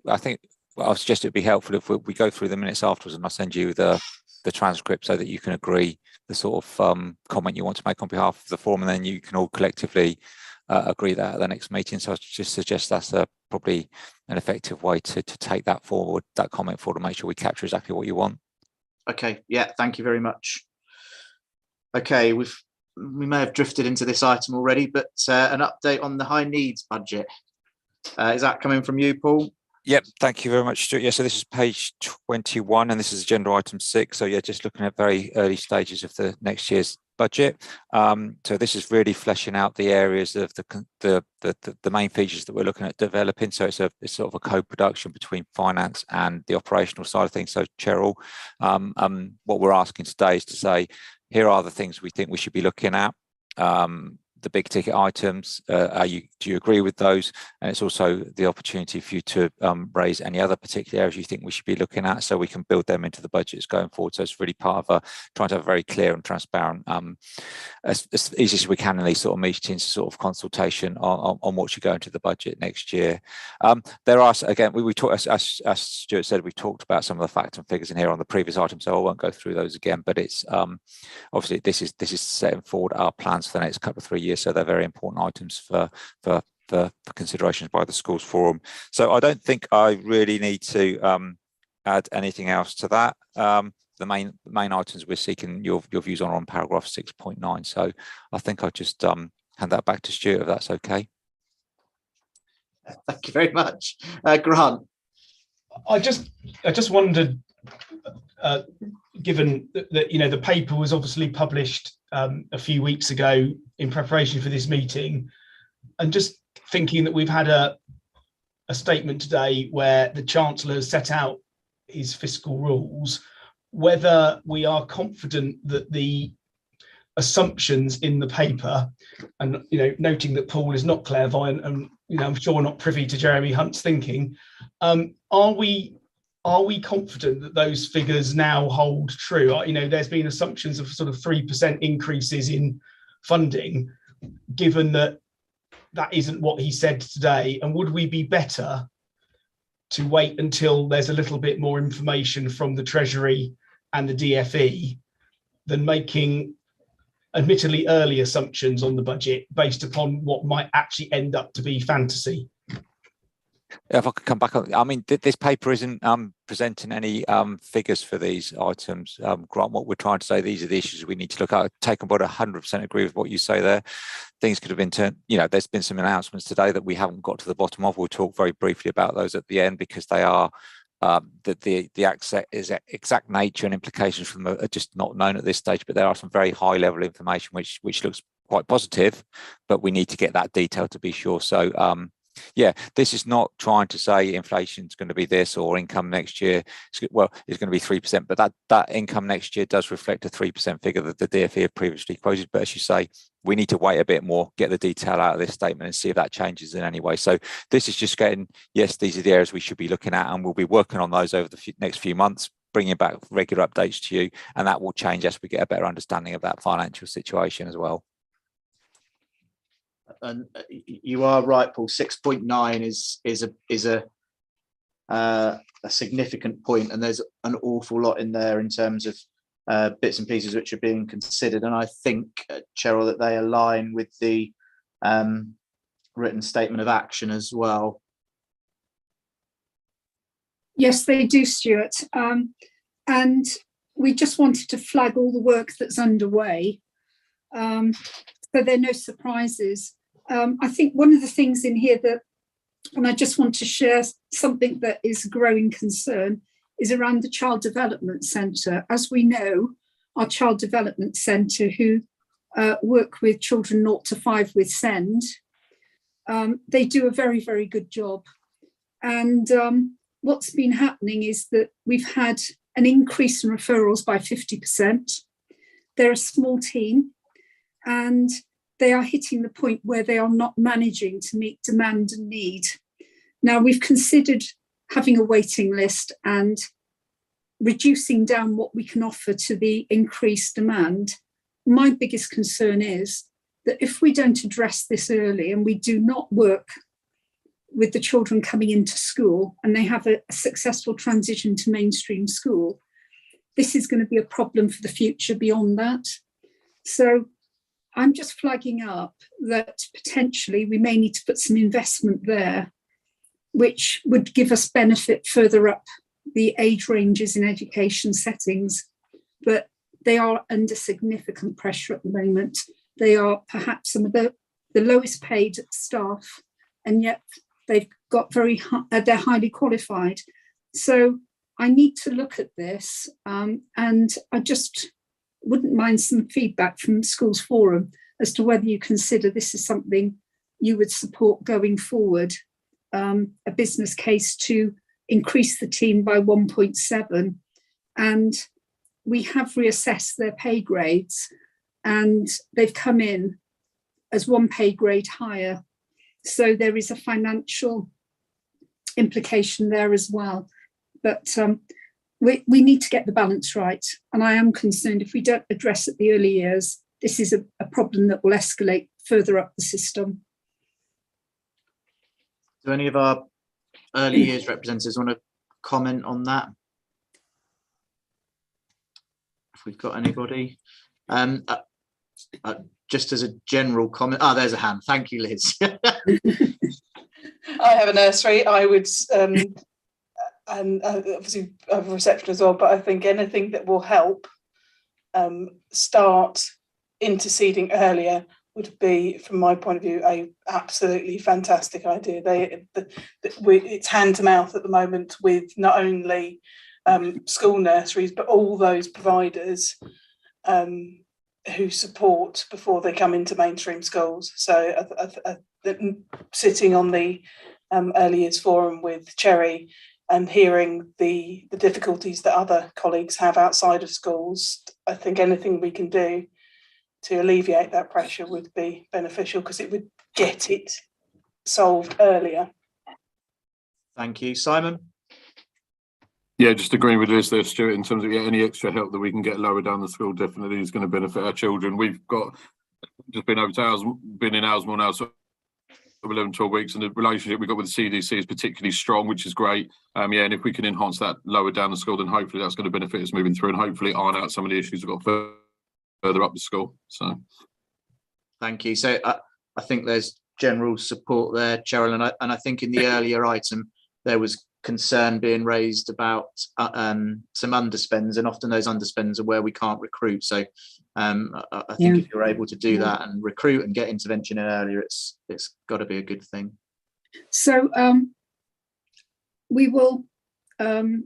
I think I'll suggest it'd be helpful if we go through the minutes afterwards, and I'll send you the transcript so that you can agree the sort of comment you want to make on behalf of the forum, and then you can all collectively agree that at the next meeting. So I just suggest that's probably an effective way to take that forward, that comment forward, and make sure we capture exactly what you want. Okay, yeah, thank you very much. Okay, we may have drifted into this item already, but an update on the high needs budget. Is that coming from you, Paul? Yep, thank you very much, Stuart. Yeah, so this is page 21, and this is agenda item 6. So yeah, just looking at very early stages of the next year's budget. So this is really fleshing out the areas of the main features that we're looking at developing. So it's sort of a co-production between finance and the operational side of things. So Cheryl, what we're asking today is to say, here are the things we think we should be looking at. The big ticket items, do you agree with those? And it's also the opportunity for you to raise any other particular areas you think we should be looking at, so we can build them into the budgets going forward. So it's really part of trying to have a very clear and transparent, as easy as we can in these sort of meetings, sort of consultation on what should go into the budget next year. There are, again, we talked, as Stuart said, we talked about some of the facts and figures in here on the previous item, so I won't go through those again, but it's obviously this is setting forward our plans for the next couple of 3 years. So they're very important items for considerations by the Schools Forum. So I don't think I really need to add anything else to that. The main items we're seeking your views on paragraph 6.9. So I think I'll just hand that back to Stuart, if that's okay. Thank you very much. Grant. I just wondered, given that the paper was obviously published a few weeks ago in preparation for this meeting, and just thinking that we've had a statement today where the Chancellor has set out his fiscal rules, whether we are confident that the assumptions in the paper, and noting that Paul is not clairvoyant and I'm sure not privy to Jeremy Hunt's thinking, are we confident that those figures now hold true? There's been assumptions of sort of 3% increases in funding, given that isn't what he said today. And would we be better to wait until there's a little bit more information from the Treasury and the DFE than making admittedly early assumptions on the budget based upon what might actually end up to be fantasy? If I could come back on, I mean, this paper isn't presenting any figures for these items. Grant, what we're trying to say, these are the issues we need to look at. Take on board, 100% agree with what you say there. Things could have been turned, there's been some announcements today that we haven't got to the bottom of. We'll talk very briefly about those at the end, because they are that the exact nature and implications from them are just not known at this stage, but there are some very high level information which looks quite positive, but we need to get that detail to be sure. So yeah, this is not trying to say inflation is going to be this or income next year. Well, it's going to be 3%, but that income next year does reflect a 3% figure that the DfE have previously quoted. But as you say, we need to wait a bit more, get the detail out of this statement and see if that changes in any way. So this is just getting, yes, these are the areas we should be looking at, and we'll be working on those over the next few months, bringing back regular updates to you, and that will change as we get a better understanding of that financial situation as well. And you are right, Paul. 6.9 is a significant point, and there's an awful lot in there in terms of bits and pieces which are being considered. And I think, Cheryl, that they align with the written statement of action as well. Yes, they do, Stuart. And we just wanted to flag all the work that's underway, so there are no surprises. I think one of the things in here that, and I just want to share something that is a growing concern, is around the Child Development Centre. As we know, our Child Development Centre, who work with children 0 to 5 with SEND, they do a very, very good job. And what's been happening is that we've had an increase in referrals by 50%. They're a small team, and they are hitting the point where they are not managing to meet demand and need. Now, we've considered having a waiting list and reducing down what we can offer to the increased demand. My biggest concern is that if we don't address this early and we do not work with the children coming into school and they have a successful transition to mainstream school, this is going to be a problem for the future beyond that. So I'm just flagging up that potentially we may need to put some investment there, which would give us benefit further up the age ranges in education settings. But they are under significant pressure at the moment. They are perhaps some of the lowest paid staff, and yet they've got they're highly qualified. So I need to look at this, and I just wouldn't mind some feedback from Schools Forum as to whether you consider this is something you would support going forward, a business case to increase the team by 1.7. And we have reassessed their pay grades, and they've come in as 1 pay grade higher. So there is a financial implication there as well. But we need to get the balance right. And I am concerned if we don't address it the early years, this is a problem that will escalate further up the system. Do any of our early years representatives want to comment on that? If we've got anybody. Just as a general comment, there's a hand. Thank you, Liz. I have a nursery. I would, and obviously I have a reception as well, but I think anything that will help start interceding earlier would be, from my point of view, a absolutely fantastic idea. It's hand to mouth at the moment with not only school nurseries, but all those providers who support before they come into mainstream schools. So sitting on the early years forum with Cherry and hearing the difficulties that other colleagues have outside of schools, I think anything we can do to alleviate that pressure would be beneficial, because it would get it solved earlier. Thank you. Simon? Yeah, just agreeing with Liz there, Stuart, in terms of any extra help that we can get lower down the school definitely is going to benefit our children. We've got just been over to been in Owlsmore now, so 11, 12 weeks, and the relationship we've got with the CDC is particularly strong, which is great. And if we can enhance that lower down the school, then hopefully that's going to benefit us moving through, and hopefully iron out some of the issues we've got further up the school. So, thank you. So I think there's general support there, Cheryl, and I think in the earlier item there was concern being raised about some underspends, and often those underspends are where we can't recruit. So I think if you're able to do that and recruit and get intervention in earlier, it's got to be a good thing. So we will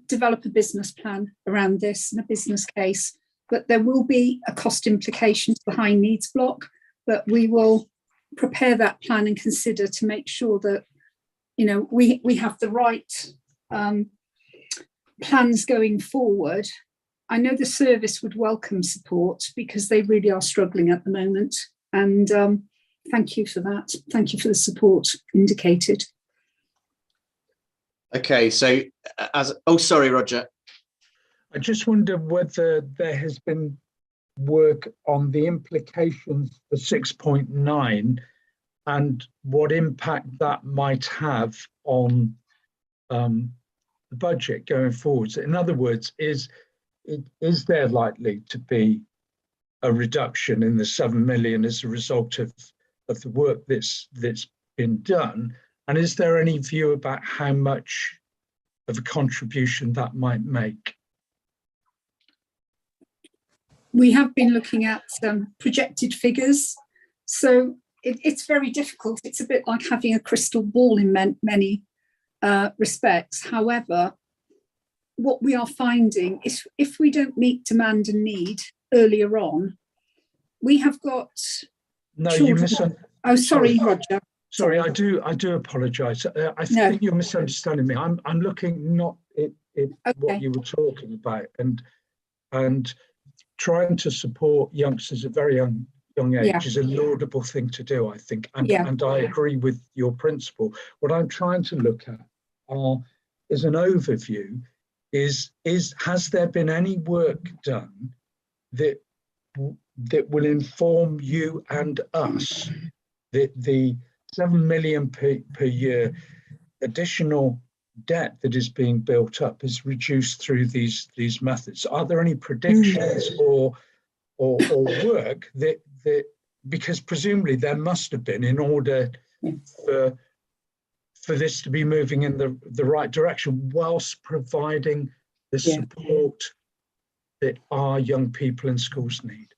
develop a business plan around this and a business case, but there will be a cost implication to the high needs block, but we will prepare that plan and consider to make sure that, you know, we have the right plans going forward. I know the service would welcome support because they really are struggling at the moment. And thank you for that. Thank you for the support indicated. Okay, so sorry, Roger. I just wonder whether there has been work on the implications for 6.9 and what impact that might have on the budget going forward. In other words, is there likely to be a reduction in the 7 million as a result of the work that's been done? And is there any view about how much of a contribution that might make? We have been looking at projected figures. So it's very difficult. It's a bit like having a crystal ball in many respects. However, what we are finding is if we don't meet demand and need earlier on, we have got... No, you misunderstood. Oh, sorry, Roger. Sorry, I do apologise. I think you're misunderstanding me. I'm looking not at what you were talking about, and trying to support youngsters at very young age is a laudable thing to do, I think, and I agree with your principle. What I'm trying to look at is an overview. Has there been any work done that will inform you and us that the 7 million per year additional debt that is being built up is reduced through these methods? Are there any predictions or work that because presumably there must have been in order for this to be moving in the right direction whilst providing the support that our young people in schools need?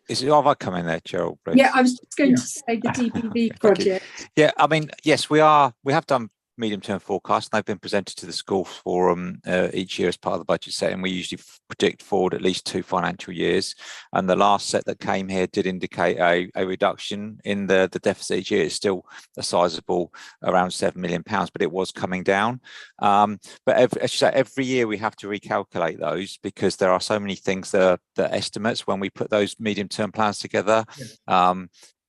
Is it, have I come in there, Cheryl? Please? Yeah, I was just going to say the DBV project. Yeah, I mean, yes, we have done medium-term forecasts, and they've been presented to the schools forum each year as part of the budget setting. We usually predict forward at least 2 financial years, and the last set that came here did indicate a reduction in the deficit each year. It's still a sizable, around £7 million, but it was coming down. But as you say, every year we have to recalculate those because there are so many things that are estimates when we put those medium-term plans together.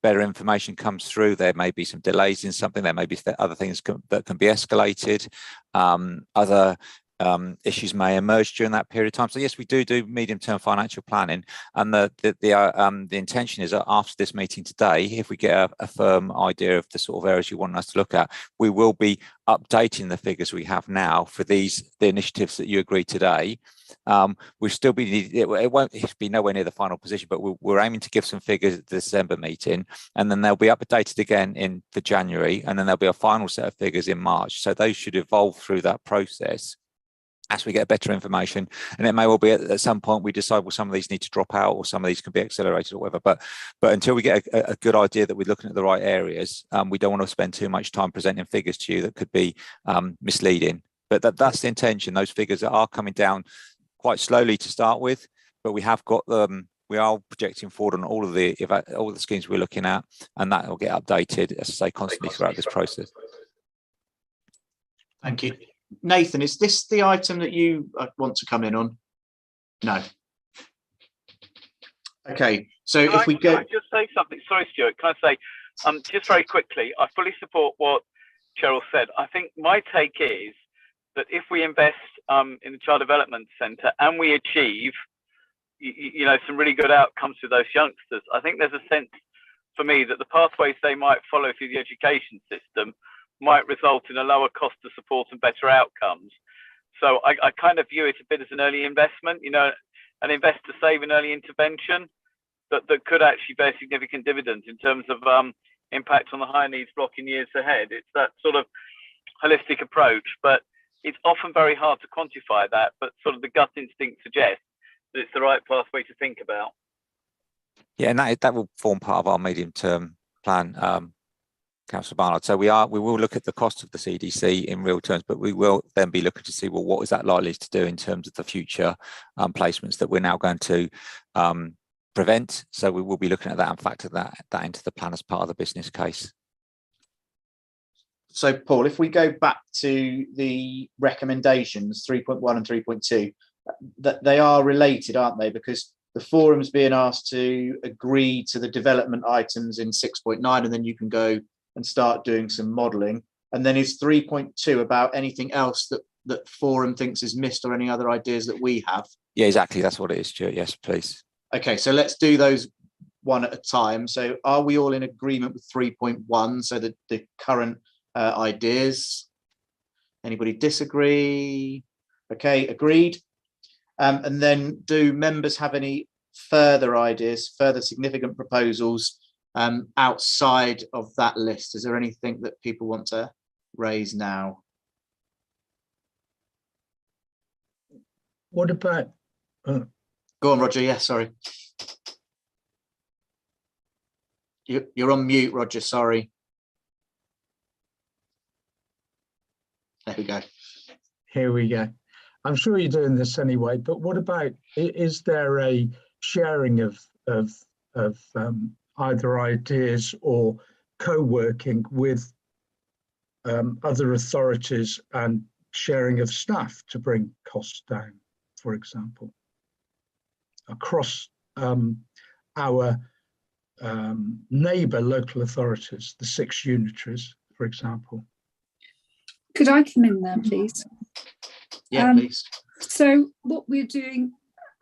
Better information comes through, there may be some delays in something, there may be other things that can be escalated, other issues may emerge during that period of time. So yes, we do medium-term financial planning, and the intention is that after this meeting today, if we get a firm idea of the sort of areas you want us to look at, we will be updating the figures we have now for the initiatives that you agreed today. We'll still be, it won't be nowhere near the final position, but we're aiming to give some figures at the December meeting, and then they'll be updated again for January, and then there'll be a final set of figures in March. So those should evolve through that process as we get better information. And it may well be at some point we decide, well, some of these need to drop out or some of these can be accelerated or whatever. But until we get a good idea that we're looking at the right areas, we don't want to spend too much time presenting figures to you that could be misleading. But that's the intention. Those figures are coming down quite slowly to start with, but we have got them. We are projecting forward on all the schemes we're looking at, and that will get updated, as I say, constantly throughout this process. Thank you. Nathan, is this the item that you want to come in on? No. Okay, so if we go... Can I just say something? Sorry, Stuart, can I say, just very quickly, I fully support what Cheryl said. I think my take is that if we invest in the Child Development Centre and we achieve, you know, some really good outcomes for those youngsters, I think there's a sense for me that the pathways they might follow through the education system might result in a lower cost of support and better outcomes. So I kind of view it a bit as an early investment, you know, an invest to save an early intervention that could actually bear significant dividends in terms of impact on the higher needs block in years ahead. It's that sort of holistic approach, but it's often very hard to quantify that, but sort of the gut instinct suggests that it's the right pathway to think about. Yeah, and that will form part of our medium-term plan Councillor Barnard. So we will look at the cost of the CDC in real terms, but we will then be looking to see, well, what is that likely to do in terms of the future placements that we're now going to prevent. So we will be looking at that and factor that into the plan as part of the business case. So Paul, if we go back to the recommendations 3.1 and 3.2, that they are related, aren't they? Because the forum's being asked to agree to the development items in 6.9, and then you can go and start doing some modelling. And then is 3.2 about anything else that forum thinks is missed, or any other ideas that we have? Yeah, exactly. That's what it is, Stuart. Yes, please. Okay, so let's do those one at a time. So are we all in agreement with 3.1? So the current ideas. Anybody disagree? Okay, agreed. And then do members have any further ideas, further significant proposals outside of that list? Is there anything that people want to raise now? What about go on, Roger? Yeah, sorry, you're on mute, Roger. Sorry. There we go. Here we go. I'm sure you're doing this anyway, but what about, is there a sharing of either ideas or co-working with other authorities and sharing of staff to bring costs down, for example, across our neighbour local authorities, the 6 unitaries, for example? Could I come in there, please? Yeah, please. So what we're doing,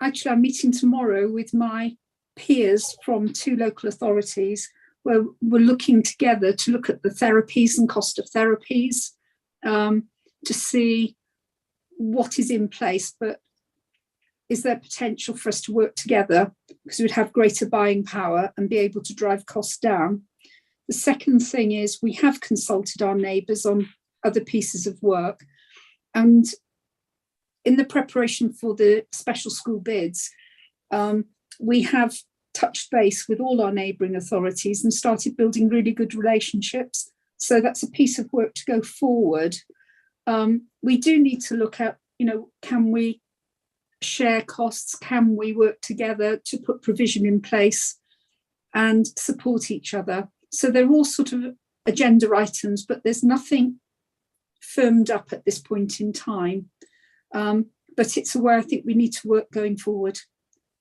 actually, I'm meeting tomorrow with my peers from 2 local authorities, where we're looking together to look at the therapies and cost of therapies, to see what is in place, but is there potential for us to work together, because we'd have greater buying power and be able to drive costs down. The second thing is we have consulted our neighbours on other pieces of work, and in the preparation for the special school bids, we have touched base with all our neighbouring authorities and started building really good relationships. So that's a piece of work to go forward. We do need to look at, can we share costs? Can we work together to put provision in place and support each other? So they're all sort of agenda items, but there's nothing firmed up at this point in time. But it's where I think we need to work going forward.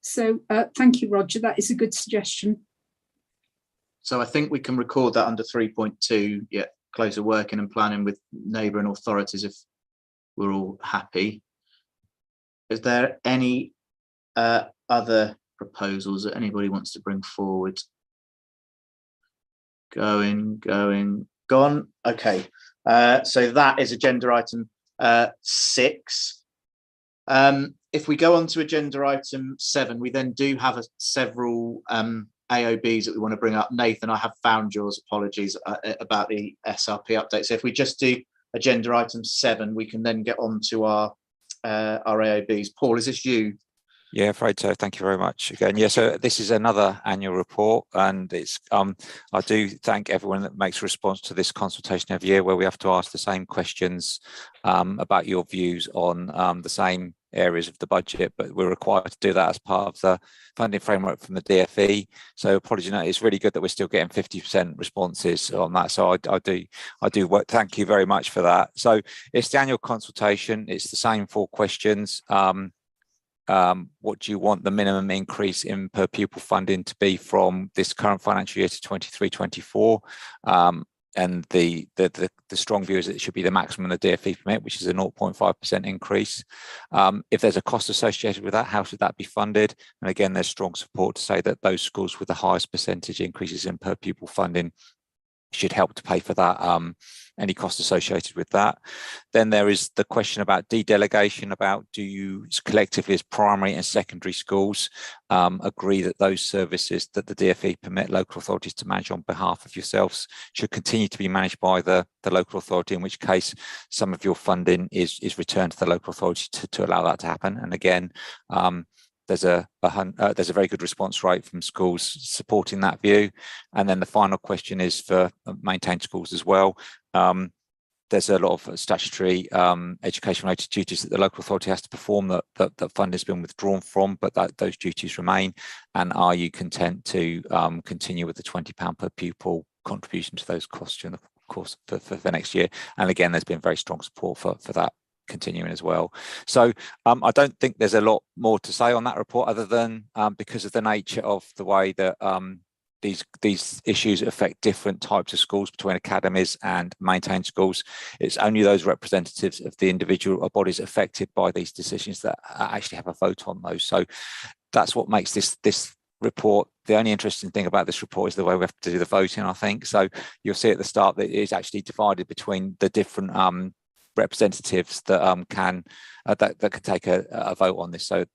So thank you, Roger. That is a good suggestion. So I think we can record that under 3.2, yeah, closer working and planning with neighbouring authorities if we're all happy. Is there any other proposals that anybody wants to bring forward? Going, gone. Okay. So that is agenda item 6. If we go on to agenda item 7, we then do have several AOBs that we want to bring up. Nathan, I have found yours. Apologies about the SRP update. So if we just do agenda item 7, we can then get on to our AOBs. Paul, is this you? Yeah, afraid so. Thank you very much again. Yeah, so this is another annual report, and it's I do thank everyone that makes a response to this consultation every year, where we have to ask the same questions about your views on the same areas of the budget, but we're required to do that as part of the funding framework from the DFE. So apologies, it's really good that we're still getting 50% responses on that. So I do work. Thank you very much for that. So it's the annual consultation. It's the same 4 questions. What do you want the minimum increase in per pupil funding to be from this current financial year to 23-24? And the strong view is that it should be the maximum the DFE permit, which is a 0.5% increase. If there's a cost associated with that, how should that be funded? And again, there's strong support to say that those schools with the highest percentage increases in per pupil funding should help to pay for that, any cost associated with that. Then there is the question about de-delegation, about do you collectively as primary and secondary schools agree that those services that the DFE permit local authorities to manage on behalf of yourselves should continue to be managed by the local authority, in which case some of your funding is returned to the local authority to allow that to happen. And again, there's a very good response rate from schools supporting that view. And then the final question is for maintained schools as well. There's a lot of statutory education-related duties that the local authority has to perform that fund has been withdrawn from, but those duties remain. And are you content to continue with the £20 per pupil contribution to those costs during the course for next year? And again, there's been very strong support for that continuing as well. So I don't think there's a lot more to say on that report, other than because of the nature of the way that these issues affect different types of schools between academies and maintained schools. It's only those representatives of the individual bodies affected by these decisions that actually have a vote on those. So that's what makes this report. The only interesting thing about this report is the way we have to do the voting, I think. So you'll see at the start that it is actually divided between the different representatives that can take a vote on this. So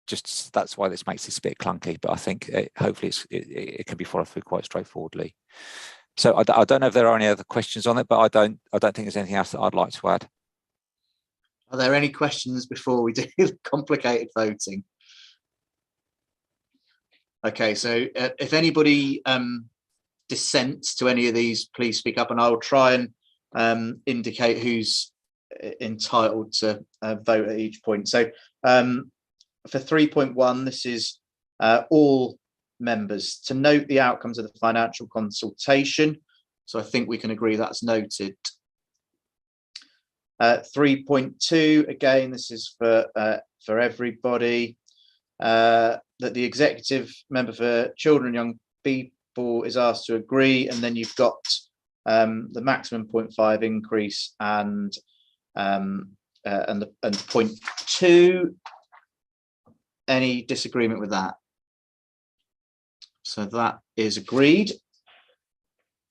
just that's why this makes this a bit clunky, but I think hopefully it can be followed through quite straightforwardly. So I don't know if there are any other questions on it, but I don't think there's anything else that I'd like to add. Are there any questions before we do complicated voting? Okay, so if anybody dissents to any of these, please speak up, and I will try and indicate who's entitled to vote at each point. So for 3.1, this is all members to note the outcomes of the financial consultation. So I think we can agree that's noted. 3.2, again, this is for everybody. That the executive member for children and young people is asked to agree, and then you've got the maximum 0.5 increase and point 2. Any disagreement with that? So that is agreed.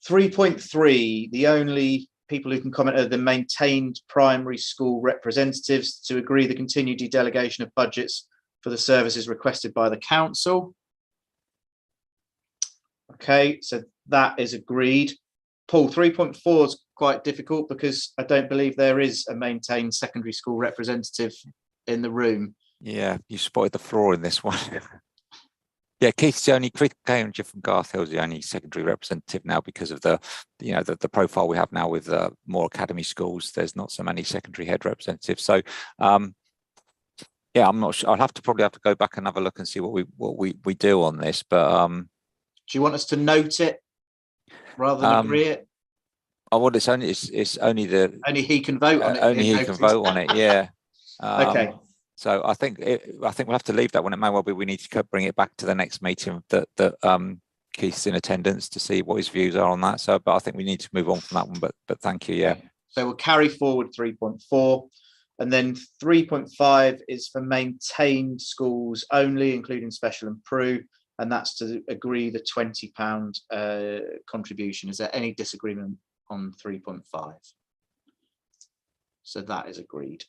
3.3, the only people who can comment are the maintained primary school representatives to agree the continued delegation of budgets for the services requested by the council. Okay, so that is agreed. Paul, 3.4 is quite difficult because I don't believe there is a maintained secondary school representative in the room. Yeah, you spotted the flaw in this one. Yeah, Keith Caheringer from Garth Hill is the only secondary representative now because of the profile we have now with more academy schools. There's not so many secondary head representatives. So yeah, I'm not sure. I'll probably have to go back and have a look and see what we do on this. But do you want us to note it rather than agree it? Oh, well, it's only he can vote on it. Only he can vote on it. Yeah. Okay. So I think we'll have to leave that one. It may well be we need to bring it back to the next meeting that Keith's in attendance to see what his views are on that. So, but I think we need to move on from that one. But thank you. Yeah. So we'll carry forward 3.4, and then 3.5 is for maintained schools only, including special and PRU, and that's to agree the £20 contribution. Is there any disagreement on 3.5? So that is agreed.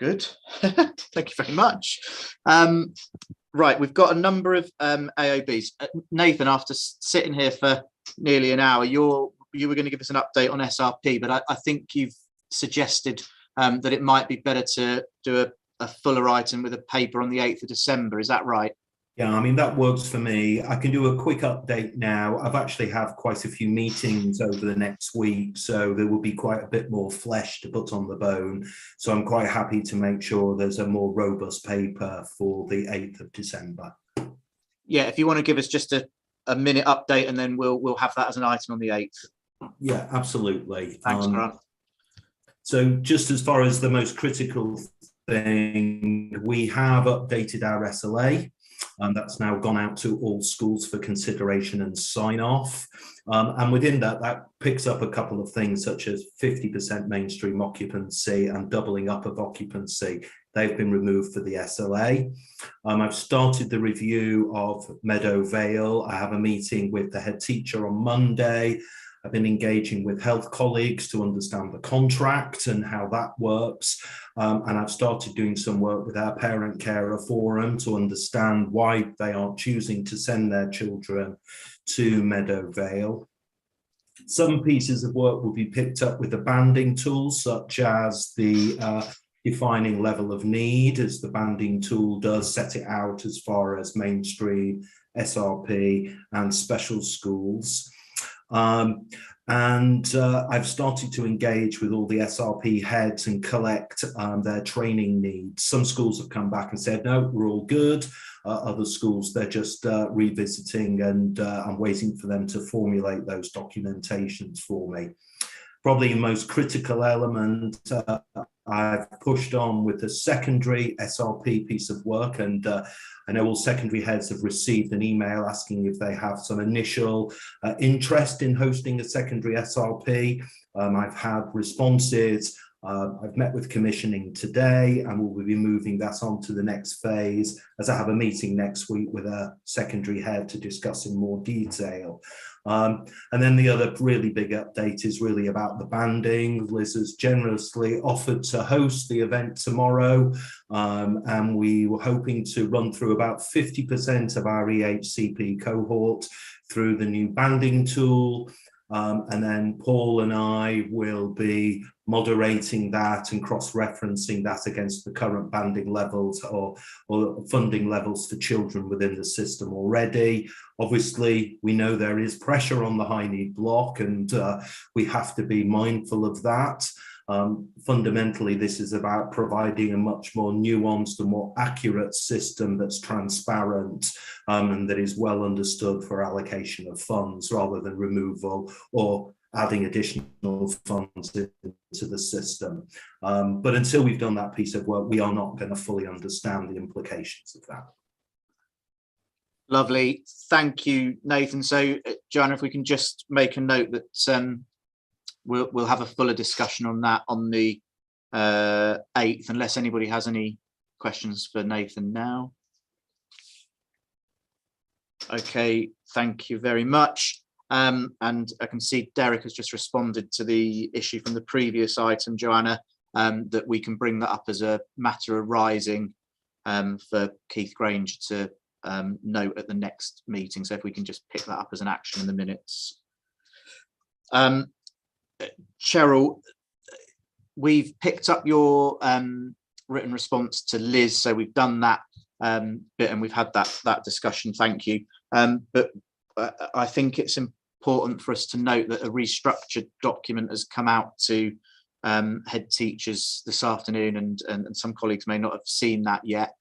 Good. Thank you very much. Right, we've got a number of AOBs. Nathan, after sitting here for nearly an hour, you were going to give us an update on SRP, but I think you've suggested that it might be better to do a fuller item with a paper on the 8th of December. Is that right? Yeah, I mean, that works for me. I can do a quick update now. I've actually had quite a few meetings over the next week, so there will be quite a bit more flesh to put on the bone. So I'm quite happy to make sure there's a more robust paper for the 8th of December. Yeah, if you want to give us just a minute update, and then we'll have that as an item on the 8th. Yeah, absolutely. Thanks, Grant. So just as far as the most critical thing, we have updated our SLA. That's now gone out to all schools for consideration and sign off. And within that picks up a couple of things such as 50% mainstream occupancy and doubling up of occupancy. They've been removed for the SLA. I've started the review of Meadow Vale. I have a meeting with the head teacher on Monday. I've been engaging with health colleagues to understand the contract and how that works. And I've started doing some work with our parent carer forum to understand why they aren't choosing to send their children to Meadow Vale. Some pieces of work will be picked up with the banding tools, such as the defining level of need, as the banding tool does, set it out as far as mainstream, SRP and special schools. I've started to engage with all the SRP heads and collect their training needs. Some schools have come back and said, no, we're all good. Other schools, they're just revisiting, and I'm waiting for them to formulate those documentations for me. Probably the most critical element, I've pushed on with the secondary SRP piece of work, and I know all secondary heads have received an email asking if they have some initial interest in hosting a secondary SRP. I've had responses. I've met with commissioning today, and we'll be moving that on to the next phase, as I have a meeting next week with a secondary head to discuss in more detail. And then the other really big update is really about the banding. Liz has generously offered to host the event tomorrow, and we were hoping to run through about 50% of our EHCP cohort through the new banding tool. And then Paul and I will be moderating that and cross-referencing that against the current banding levels or funding levels for children within the system already. Obviously, we know there is pressure on the high need block, and we have to be mindful of that. Fundamentally, this is about providing a much more nuanced and more accurate system that's transparent and that is well understood for allocation of funds, rather than removal or adding additional funds into the system. But until we've done that piece of work, we are not going to fully understand the implications of that. Lovely. Thank you, Nathan. So, Joanna, if we can just make a note that we'll have a fuller discussion on that on the 8th, unless anybody has any questions for Nathan now. Okay, thank you very much. And I can see Derek has just responded to the issue from the previous item, Joanna, that we can bring that up as a matter arising for Keith Granger to note at the next meeting. So if we can just pick that up as an action in the minutes. Cheryl, we've picked up your written response to Liz, so we've done that bit and we've had that discussion. Thank you. But I think it's important for us to note that a restructured document has come out to head teachers this afternoon, and some colleagues may not have seen that yet.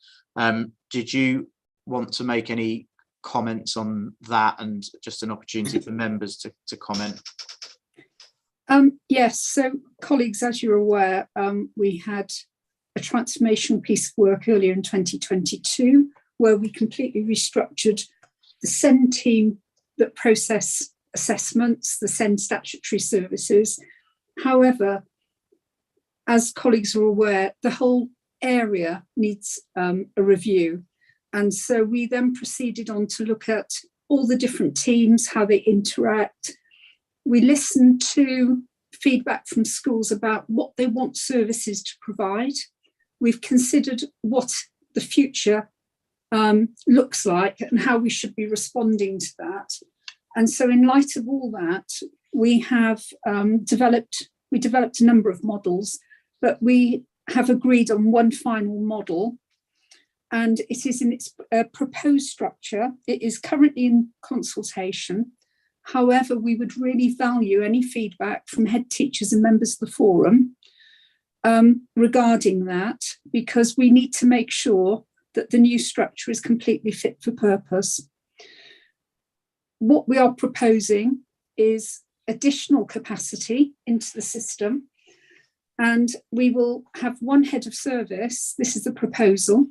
Did you want to make any comments on that, and just an opportunity for members to comment? Yes, so colleagues, as you're aware, we had a transformational piece of work earlier in 2022 where we completely restructured the SEND team that process assessments, the SEND statutory services. However, as colleagues are aware, the whole area needs a review. And so we then proceeded on to look at all the different teams, how they interact. We listened to feedback from schools about what they want services to provide. We've considered what the future looks like and how we should be responding to that. And so in light of all that, we have developed a number of models, but we have agreed on one final model, and it is in its proposed structure. It is currently in consultation. However, we would really value any feedback from head teachers and members of the forum regarding that, because we need to make sure that the new structure is completely fit for purpose. What we are proposing is additional capacity into the system, and we will have one head of service. This is the proposal,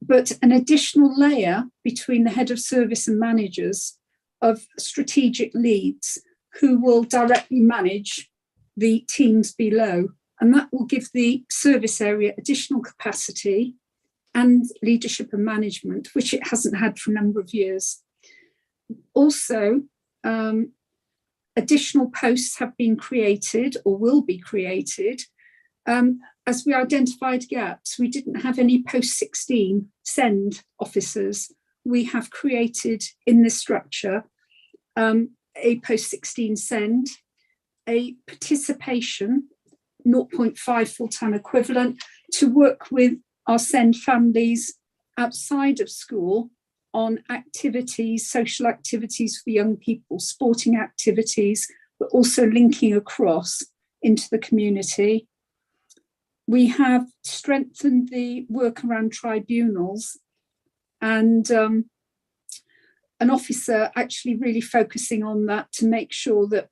but an additional layer between the head of service and managers of strategic leads who will directly manage the teams below. And that will give the service area additional capacity and leadership and management, which it hasn't had for a number of years. Also, additional posts have been created or will be created. As we identified gaps, we didn't have any post-16 SEND officers. We have created in this structure a post-16 SEND, a participation 0.5 full-time equivalent to work with our SEND families outside of school on activities, social activities for young people, sporting activities, but also linking across into the community. We have strengthened the work around tribunals, and an officer actually really focusing on that to make sure that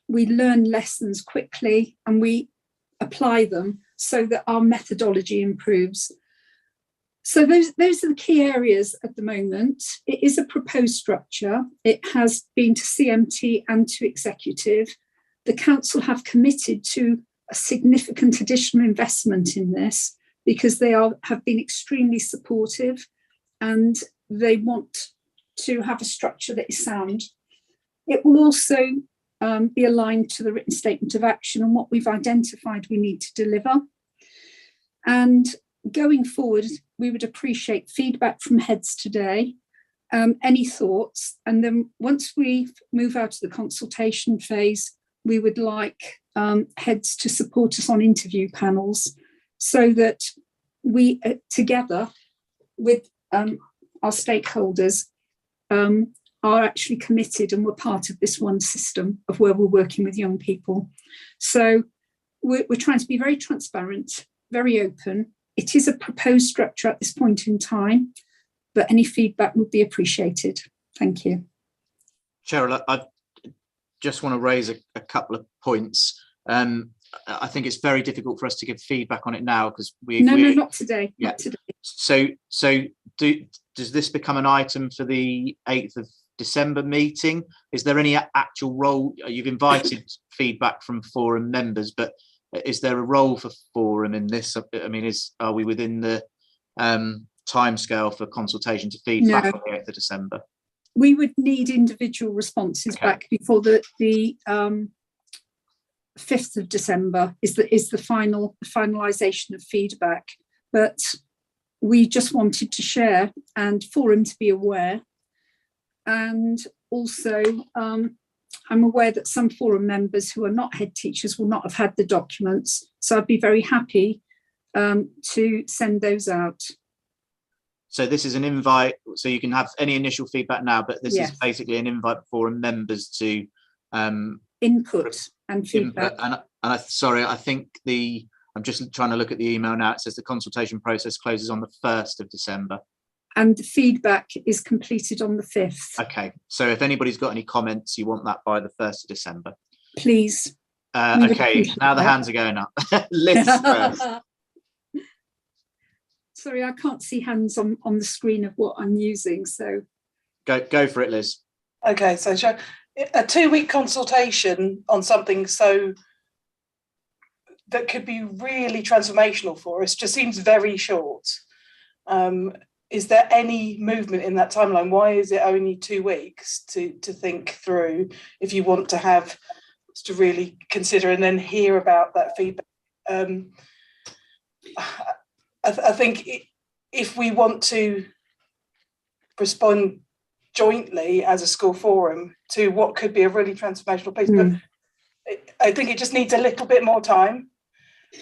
we learn lessons quickly and we apply them so that our methodology improves. So those are the key areas at the moment. It is a proposed structure. It has been to CMT and to executive. The council have committed to a significant additional investment in this because they have been extremely supportive and they want to have a structure that is sound. It will also be aligned to the written statement of action and what we've identified we need to deliver. And going forward, we would appreciate feedback from heads today, any thoughts, and then once we move out of the consultation phase, we would like heads to support us on interview panels so that we together with our stakeholders are actually committed and we're part of this one system of where we're working with young people. So we're trying to be very transparent, very open. It is a proposed structure at this point in time, but any feedback would be appreciated. Thank you. Cheryl, I just want to raise a couple of points. I think it's very difficult for us to give feedback on it now because No, not today. Yeah. Not today. So does this become an item for the 8th of December meeting? Is there any actual role? You've invited feedback from forum members, but is there a role for forum in this? I mean, are we within the timescale for consultation to feedback on the 8th of December? We would need individual responses back before the 5th of December is the finalisation of feedback. But we just wanted to share and forum to be aware. And also, I'm aware that some forum members who are not head teachers will not have had the documents. So I'd be very happy to send those out. So this is an invite, so you can have any initial feedback now, but this is basically an invite for forum members to input and feedback. And I think I'm just trying to look at the email now. It says the consultation process closes on the 1st of December. And the feedback is completed on the 5th. Okay, so if anybody's got any comments, you want that by the 1st of December. Please. Okay, now the hands are going up. Liz first. Sorry, I can't see hands on the screen of what I'm using, so. Go for it, Liz. Okay, so a 2-week consultation on something so that could be really transformational for us just seems very short. Is there any movement in that timeline? Why is it only 2 weeks to think through if you want to really consider and then hear about that feedback? I think if we want to respond jointly as a school forum to what could be a really transformational piece, but I think it just needs a little bit more time.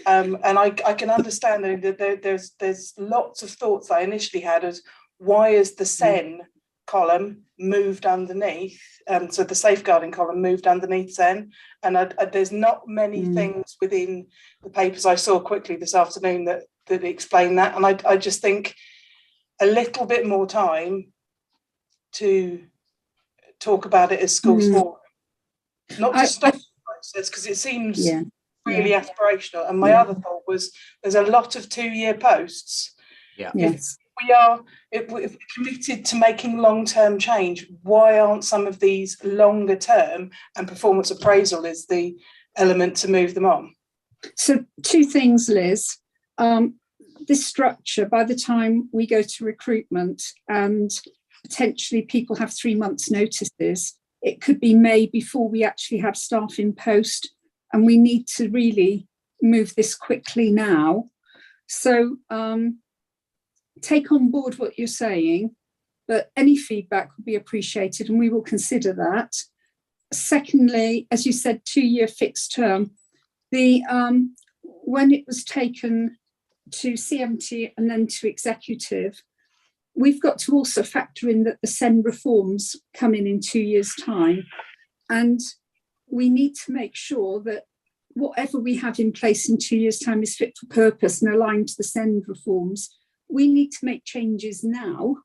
And I can understand that there's lots of thoughts I initially had as why is the SEN column moved underneath, so the safeguarding column moved underneath SEN, and there's not many things within the papers I saw quickly this afternoon that explain that, and I just think a little bit more time to talk about it as schools forum, not to stop the process because it seems really aspirational. And my other thought was there's a lot of 2-year posts. If we're committed to making long-term change, why aren't some of these longer term, and performance appraisal is the element to move them on? So 2 things, Liz. This structure, by the time we go to recruitment and potentially people have 3 months notices, it could be May before we actually have staff in post, and we need to really move this quickly now. So take on board what you're saying, but any feedback would be appreciated and we will consider that. Secondly, as you said, 2-year fixed term. The when it was taken to CMT and then to executive, we've got to also factor in that the SEND reforms come in 2 years' time. And we need to make sure that whatever we have in place in 2 years' time is fit for purpose and aligned to the SEND reforms. We need to make changes now.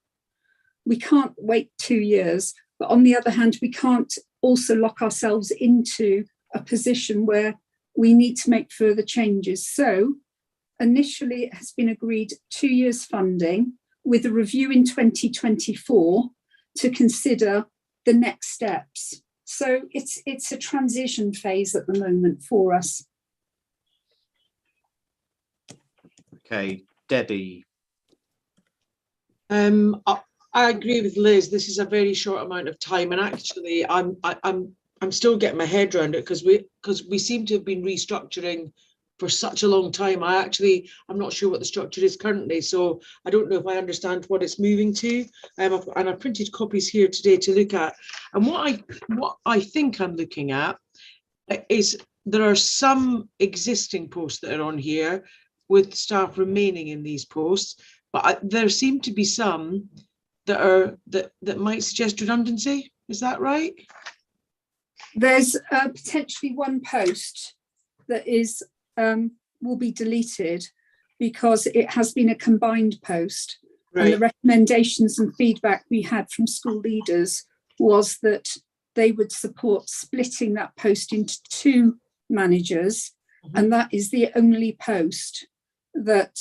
We can't wait 2 years. But on the other hand, we can't also lock ourselves into a position where we need to make further changes. So initially it has been agreed 2 years funding with a review in 2024 to consider the next steps. So it's a transition phase at the moment for us. Okay, Debbie. I agree with Liz. This is a very short amount of time, and actually, I'm still getting my head around it because we seem to have been restructuring for such a long time. I'm not sure what the structure is currently, so I don't know if I understand what it's moving to. And I've printed copies here today to look at. And what I think I'm looking at is there are some existing posts that are on here with staff remaining in these posts, but there seem to be some that might suggest redundancy. Is that right? There's potentially one post that is will be deleted because it has been a combined post. Right. And the recommendations and feedback we had from school leaders was that they would support splitting that post into 2 managers. Mm-hmm. And that is the only post that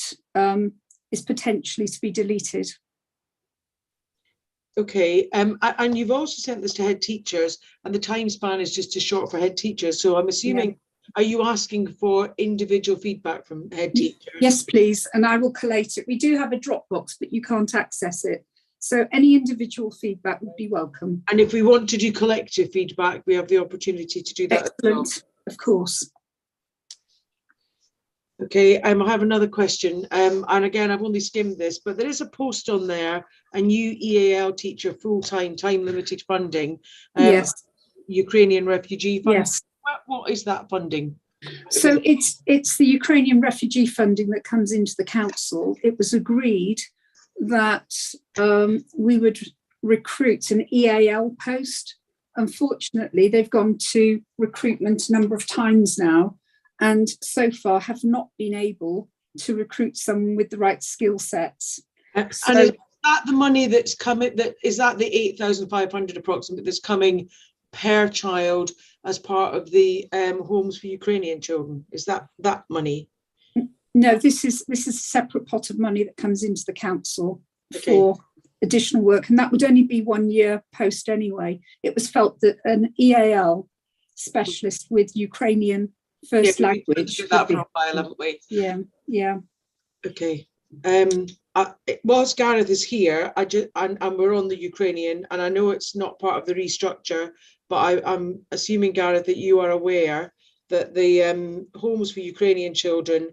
is potentially to be deleted. Okay, and you've also sent this to head teachers, and the time span is just too short for head teachers. So I'm assuming, Are you asking for individual feedback from head teachers? Yes, please, and I will collate it. We do have a Dropbox, but you can't access it. So any individual feedback would be welcome. And if we want to do collective feedback, we have the opportunity to do that. Excellent, as well. Of course. Okay, I have another question. And again, I've only skimmed this, but there is a post on there, a new EAL teacher, full-time, time-limited funding. Yes. Ukrainian refugee funding. Yes. What is that funding? So it's the Ukrainian refugee funding that comes into the council. It was agreed that we would recruit an EAL post. Unfortunately, they've gone to recruitment a number of times now, and so far have not been able to recruit someone with the right skill sets. And is that the money that's coming, is that the 8,500 approximately that's coming per child as part of the Homes for Ukrainian Children? Is that money? No, this is a separate pot of money that comes into the council for additional work, and that would only be 1 year post anyway. It was felt that an EAL specialist with Ukrainian first language. Do that for a while, haven't we? Yeah. Okay. Whilst Gareth is here, and we're on the Ukrainian, and I know it's not part of the restructure, but I'm assuming, Gareth, that you are aware that the Homes for Ukrainian Children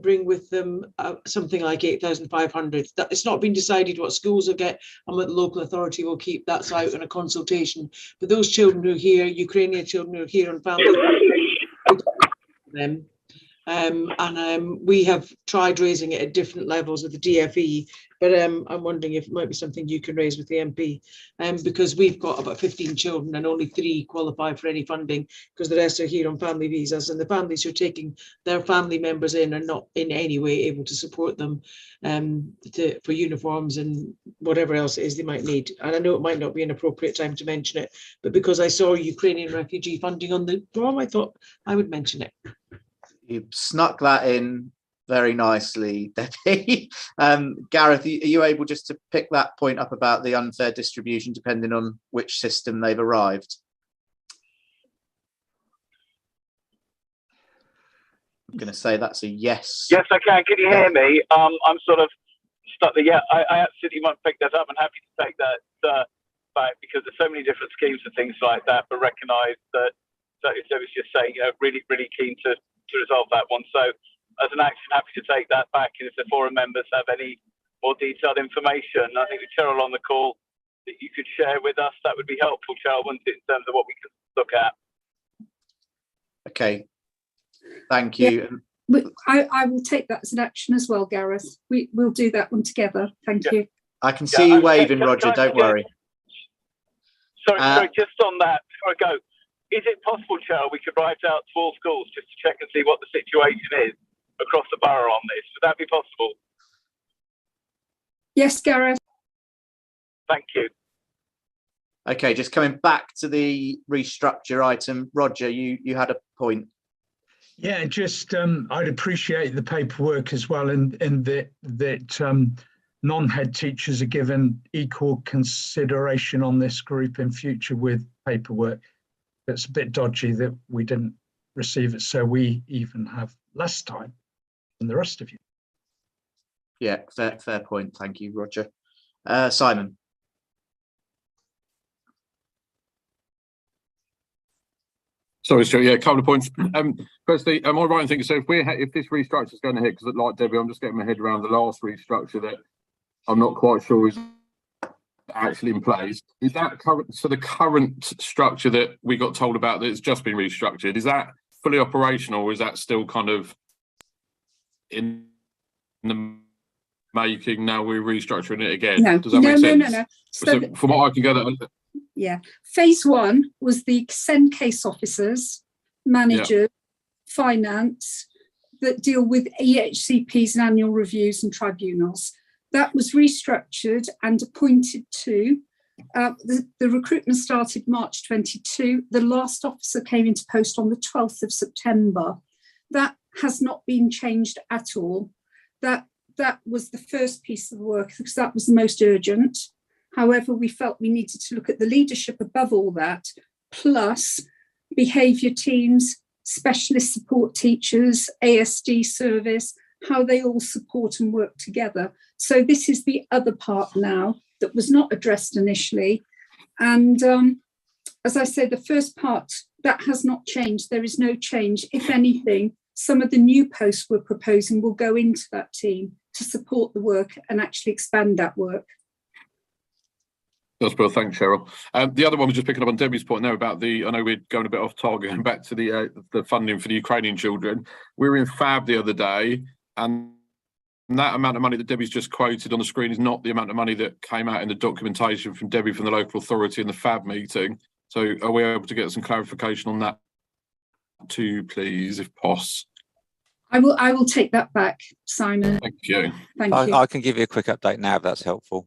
bring with them something like 8,500. It's not been decided what schools will get and what the local authority will keep. That's out in a consultation. But those children who are here, Ukrainian children who are here on family, them. We have tried raising it at different levels of the DFE, but I'm wondering if it might be something you can raise with the MP, because we've got about 15 children and only 3 qualify for any funding because the rest are here on family visas, and the families who are taking their family members in are not in any way able to support them for uniforms and whatever else it is they might need. And I know it might not be an appropriate time to mention it, but because I saw Ukrainian refugee funding on the form, I thought I would mention it. You snuck that in very nicely, Debbie. Gareth, are you able just to pick that point up about the unfair distribution depending on which system they've arrived? I'm going to say that's a yes. Yes, I can. Can you hear me? I'm sort of stuck there. Yeah, I absolutely won't pick that up. I'm happy to take that back because there's so many different schemes and things like that, but recognise that, so I was just saying, really, really keen to resolve that one. So as an action, happy to take that back. And if the forum members have any more detailed information, I think with Cheryl on the call that you could share with us, that would be helpful, Cheryl, wouldn't it, in terms of what we could look at. Okay, thank you. I will take that as an action as well, Gareth. We'll do that one together. Thank you. I can see you waving, Roger. Don't worry. Sorry, just on that, before I go, is it possible, Cheryl, we could write out to all schools just to check and see what the situation is across the borough on this? Would that be possible? Yes, Gareth. Thank you. Okay, just coming back to the restructure item. Roger, you had a point. Yeah, just I'd appreciate the paperwork as well, in that non-head teachers are given equal consideration on this group in future with paperwork. It's a bit dodgy that we didn't receive it, so we even have less time than the rest of you. Yeah, fair point. Thank you, Roger. Simon. Sorry, Stuart. Yeah, a couple of points. Firstly, am I right in thinking, so if this restructure is going ahead, because like Debbie, I'm just getting my head around the last restructure that I'm not quite sure is actually in place. Is that current? So the current structure that we got told about that's just been restructured, is that fully operational, or is that still kind of in the making? Now we're restructuring it again. No, does that make sense? No. So from what I can gather. Yeah. Phase 1 was the SEND case officers, managers, finance that deal with EHCPs and annual reviews and tribunals. That was restructured and appointed to. The recruitment started March 22. The last officer came into post on the 12th of September. That has not been changed at all. That was the first piece of work because that was the most urgent. However, we felt we needed to look at the leadership above all that, plus behaviour teams, specialist support teachers, ASD service, how they all support and work together. So this is the other part now that was not addressed initially. And as I said, the first part, that has not changed. There is no change. If anything, some of the new posts we're proposing will go into that team to support the work and actually expand that work. That's brilliant. Thanks, Cheryl. The other one was just picking up on Debbie's point there about I know we're going a bit off target, going back to the funding for the Ukrainian children. We were in FAB the other day, and that amount of money that Debbie's just quoted on the screen is not the amount of money that came out in the documentation from Debbie from the local authority in the FAB meeting. So are we able to get some clarification on that too, please, if possible? I will take that back, Simon. Thank you. Thank you. I can give you a quick update now if that's helpful.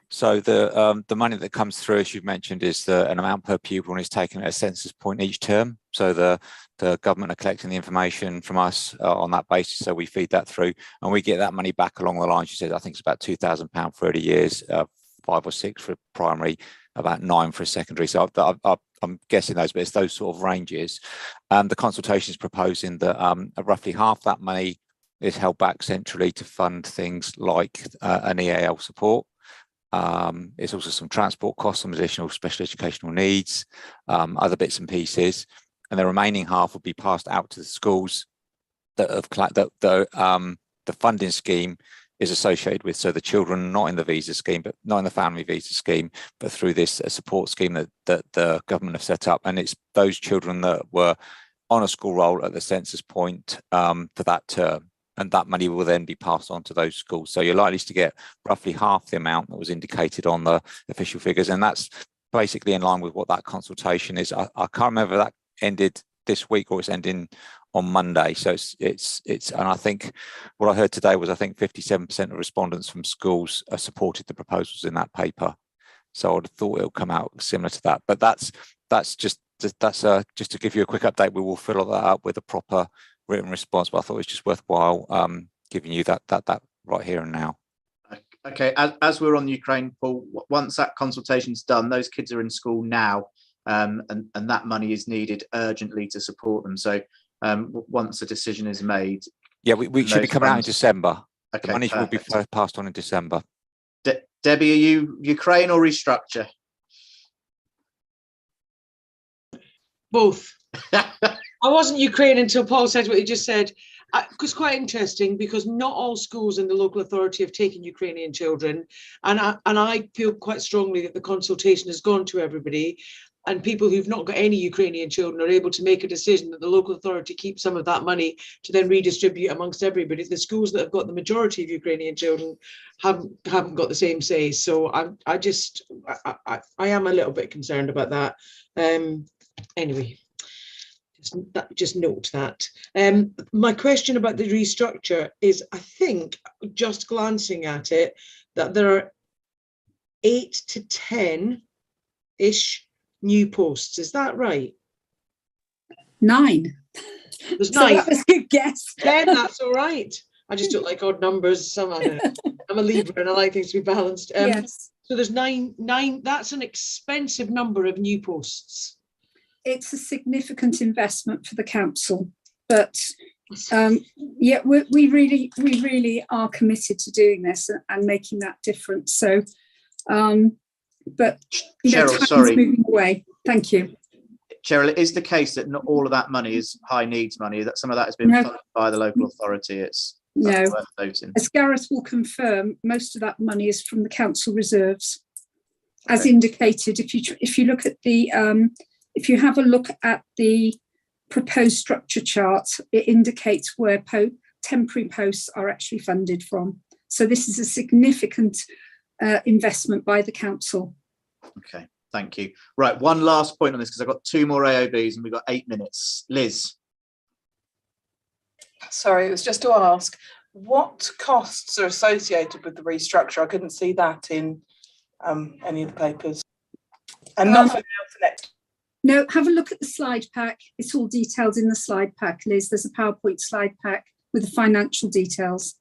So the money that comes through, as you've mentioned, is an amount per pupil and is taken at a census point each term. So the government are collecting the information from us on that basis. So we feed that through and we get that money back along the lines. You said, I think it's about £2,000 for 30 years, 5 or 6 for primary, about 9 for a secondary. So I'm guessing those, but it's those sort of ranges. The consultation is proposing that roughly half that money is held back centrally to fund things like an EAL support. It's also some transport costs, some additional special educational needs, other bits and pieces, and the remaining half will be passed out to the schools that have the funding scheme is associated with. So the children not in the visa scheme, but not in the family visa scheme, but through this support scheme that the government have set up, and it's those children that were on a school roll at the census point for that term. And that money will then be passed on to those schools. So you're likely to get roughly half the amount that was indicated on the official figures. And that's basically in line with what that consultation is. I can't remember if that ended this week or it's ending on Monday. So it's and I think what I heard today was I think 57% of respondents from schools supported the proposals in that paper. So I would have thought it'll come out similar to that. But that's just to give you a quick update. We will fill that up with a proper written response, but I thought it was just worthwhile giving you that right here and now. Okay, as we're on Ukraine, Paul, once that consultation's done, those kids are in school now, and that money is needed urgently to support them. So once a decision is made, we should be coming out in December. Okay, the money will be passed on in December. Debbie, are you Ukraine or restructure? Both. I wasn't Ukraine until Paul said what he just said. It's quite interesting because not all schools in the local authority have taken Ukrainian children, and I feel quite strongly that the consultation has gone to everybody. and people who've not got any Ukrainian children are able to make a decision that the local authority keeps some of that money to then redistribute amongst everybody. The schools that have got the majority of Ukrainian children haven't got the same say. So I am a little bit concerned about that. Anyway, just note that. My question about the restructure is, I think, just glancing at it, that there are 8 to 10-ish new posts. Is that right? 9. There's So 9. that was a good guess. 10, that's all right. I just don't like odd numbers. I'm a Libra and I like things to be balanced. Yes. So there's 9. That's an expensive number of new posts. It's a significant investment for the council, but yeah, we really are committed to doing this and making that difference. So, but Cheryl, time's sorry. moving away. Thank you. Cheryl, it is the case that not all of that money is high needs money, that some of that has been funded by the local authority. It's worth noting. As Gareth will confirm, most of that money is from the council reserves, as indicated. If you look at the if you have a look at the proposed structure chart, it indicates where temporary posts are actually funded from. So this is a significant investment by the council. Okay, thank you. Right, one last point on this, because I've got 2 more AOBs and we've got 8 minutes. Liz. Sorry, it was just to ask, what costs are associated with the restructure? I couldn't see that in any of the papers. And not for now. No, have a look at the slide pack. It's all detailed in the slide pack, Liz. There's a PowerPoint slide pack with the financial details.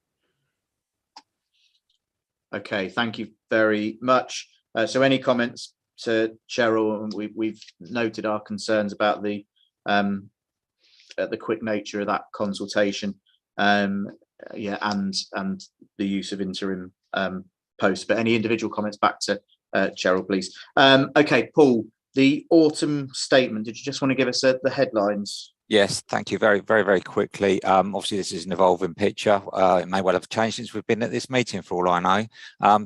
Okay, thank you very much. So any comments to Cheryl? We've noted our concerns about the quick nature of that consultation, yeah, and the use of interim posts. But any individual comments back to Cheryl, please. Okay, Paul, the autumn statement. Did you just want to give us the headlines? Yes, thank you. Very, very, very quickly. Obviously, this is an evolving picture. It may well have changed since we've been at this meeting, for all I know.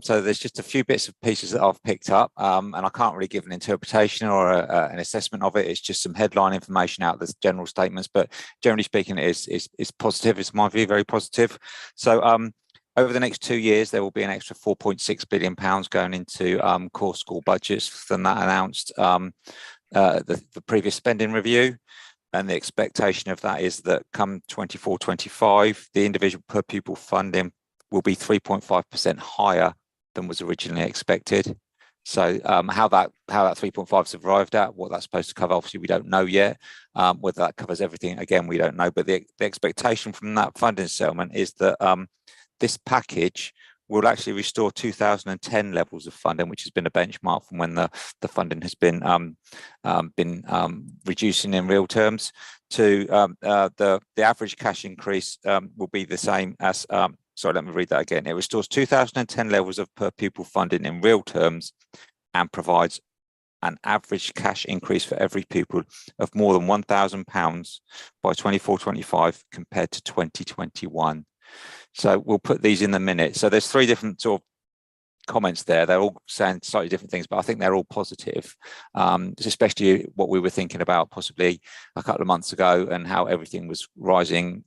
So there's just a few bits of pieces that I've picked up, and I can't really give an interpretation or an assessment of it. It's just some headline information out of the general statements, but generally speaking, it's positive. It's my view, very positive. So over the next 2 years, there will be an extra £4.6 billion going into core school budgets than that announced the previous spending review. And the expectation of that is that come 24-25, the individual per pupil funding will be 3.5% higher than was originally expected. So how that 3.5 is arrived at, what that's supposed to cover, obviously we don't know yet. Whether that covers everything, again, we don't know. But the expectation from that funding settlement is that this package will actually restore 2010 levels of funding, which has been a benchmark from when the funding has been reducing in real terms. To the average cash increase will be the same as. Sorry, let me read that again. It restores 2010 levels of per pupil funding in real terms and provides an average cash increase for every pupil of more than £1,000 by 24-25 compared to 2021. So we'll put these in the minutes. So there's 3 different sort of comments there. They're all saying slightly different things, but I think they're all positive, especially what we were thinking about possibly a couple of months ago and how everything was rising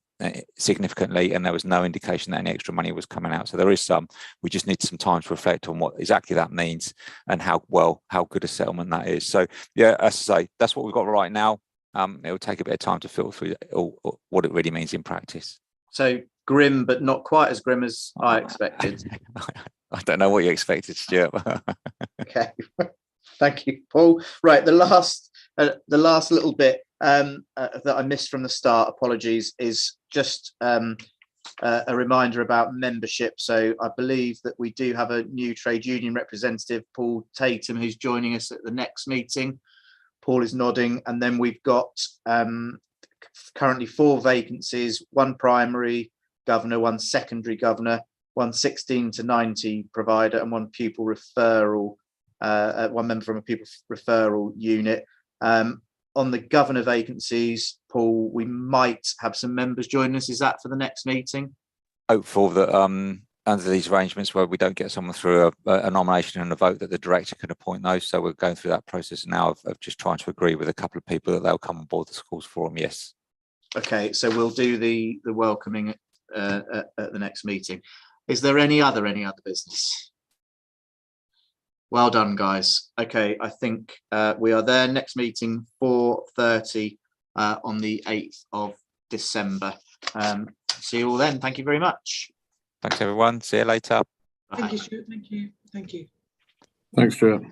significantly and there was no indication that any extra money was coming out. So there is some. We just need some time to reflect on what exactly that means and how good a settlement that is. So yeah, as I say, that's what we've got right now. It will take a bit of time to filter through what it really means in practice. So grim, but not quite as grim as I expected. I don't know what you expected, Stuart. Okay, thank you, Paul. Right, the last little bit that I missed from the start, apologies, is just a reminder about membership. So I believe that we do have a new trade union representative, Paul Tatum, who's joining us at the next meeting. Paul is nodding, and then we've got currently 4 vacancies: 1 primary governor, 1 secondary governor, 1 16 to 90 provider, and 1 pupil referral, 1 member from a pupil referral unit. On the governor vacancies, Paul, we might have some members joining us. Is that for the next meeting? Hopeful that under these arrangements where we don't get someone through a nomination and a vote, that the director can appoint those. So we're going through that process now of just trying to agree with a couple of people that they'll come on board the schools forum. Yes. Okay, so we'll do the welcoming at the next meeting. Is there any other business? Well done, guys. Okay, I think we are there. Next meeting 4:30 on the 8th of December. See you all then. Thank you very much. Thanks, everyone. See you later. Thank you, Stuart. Thank you. Thank you. Thanks, Stuart.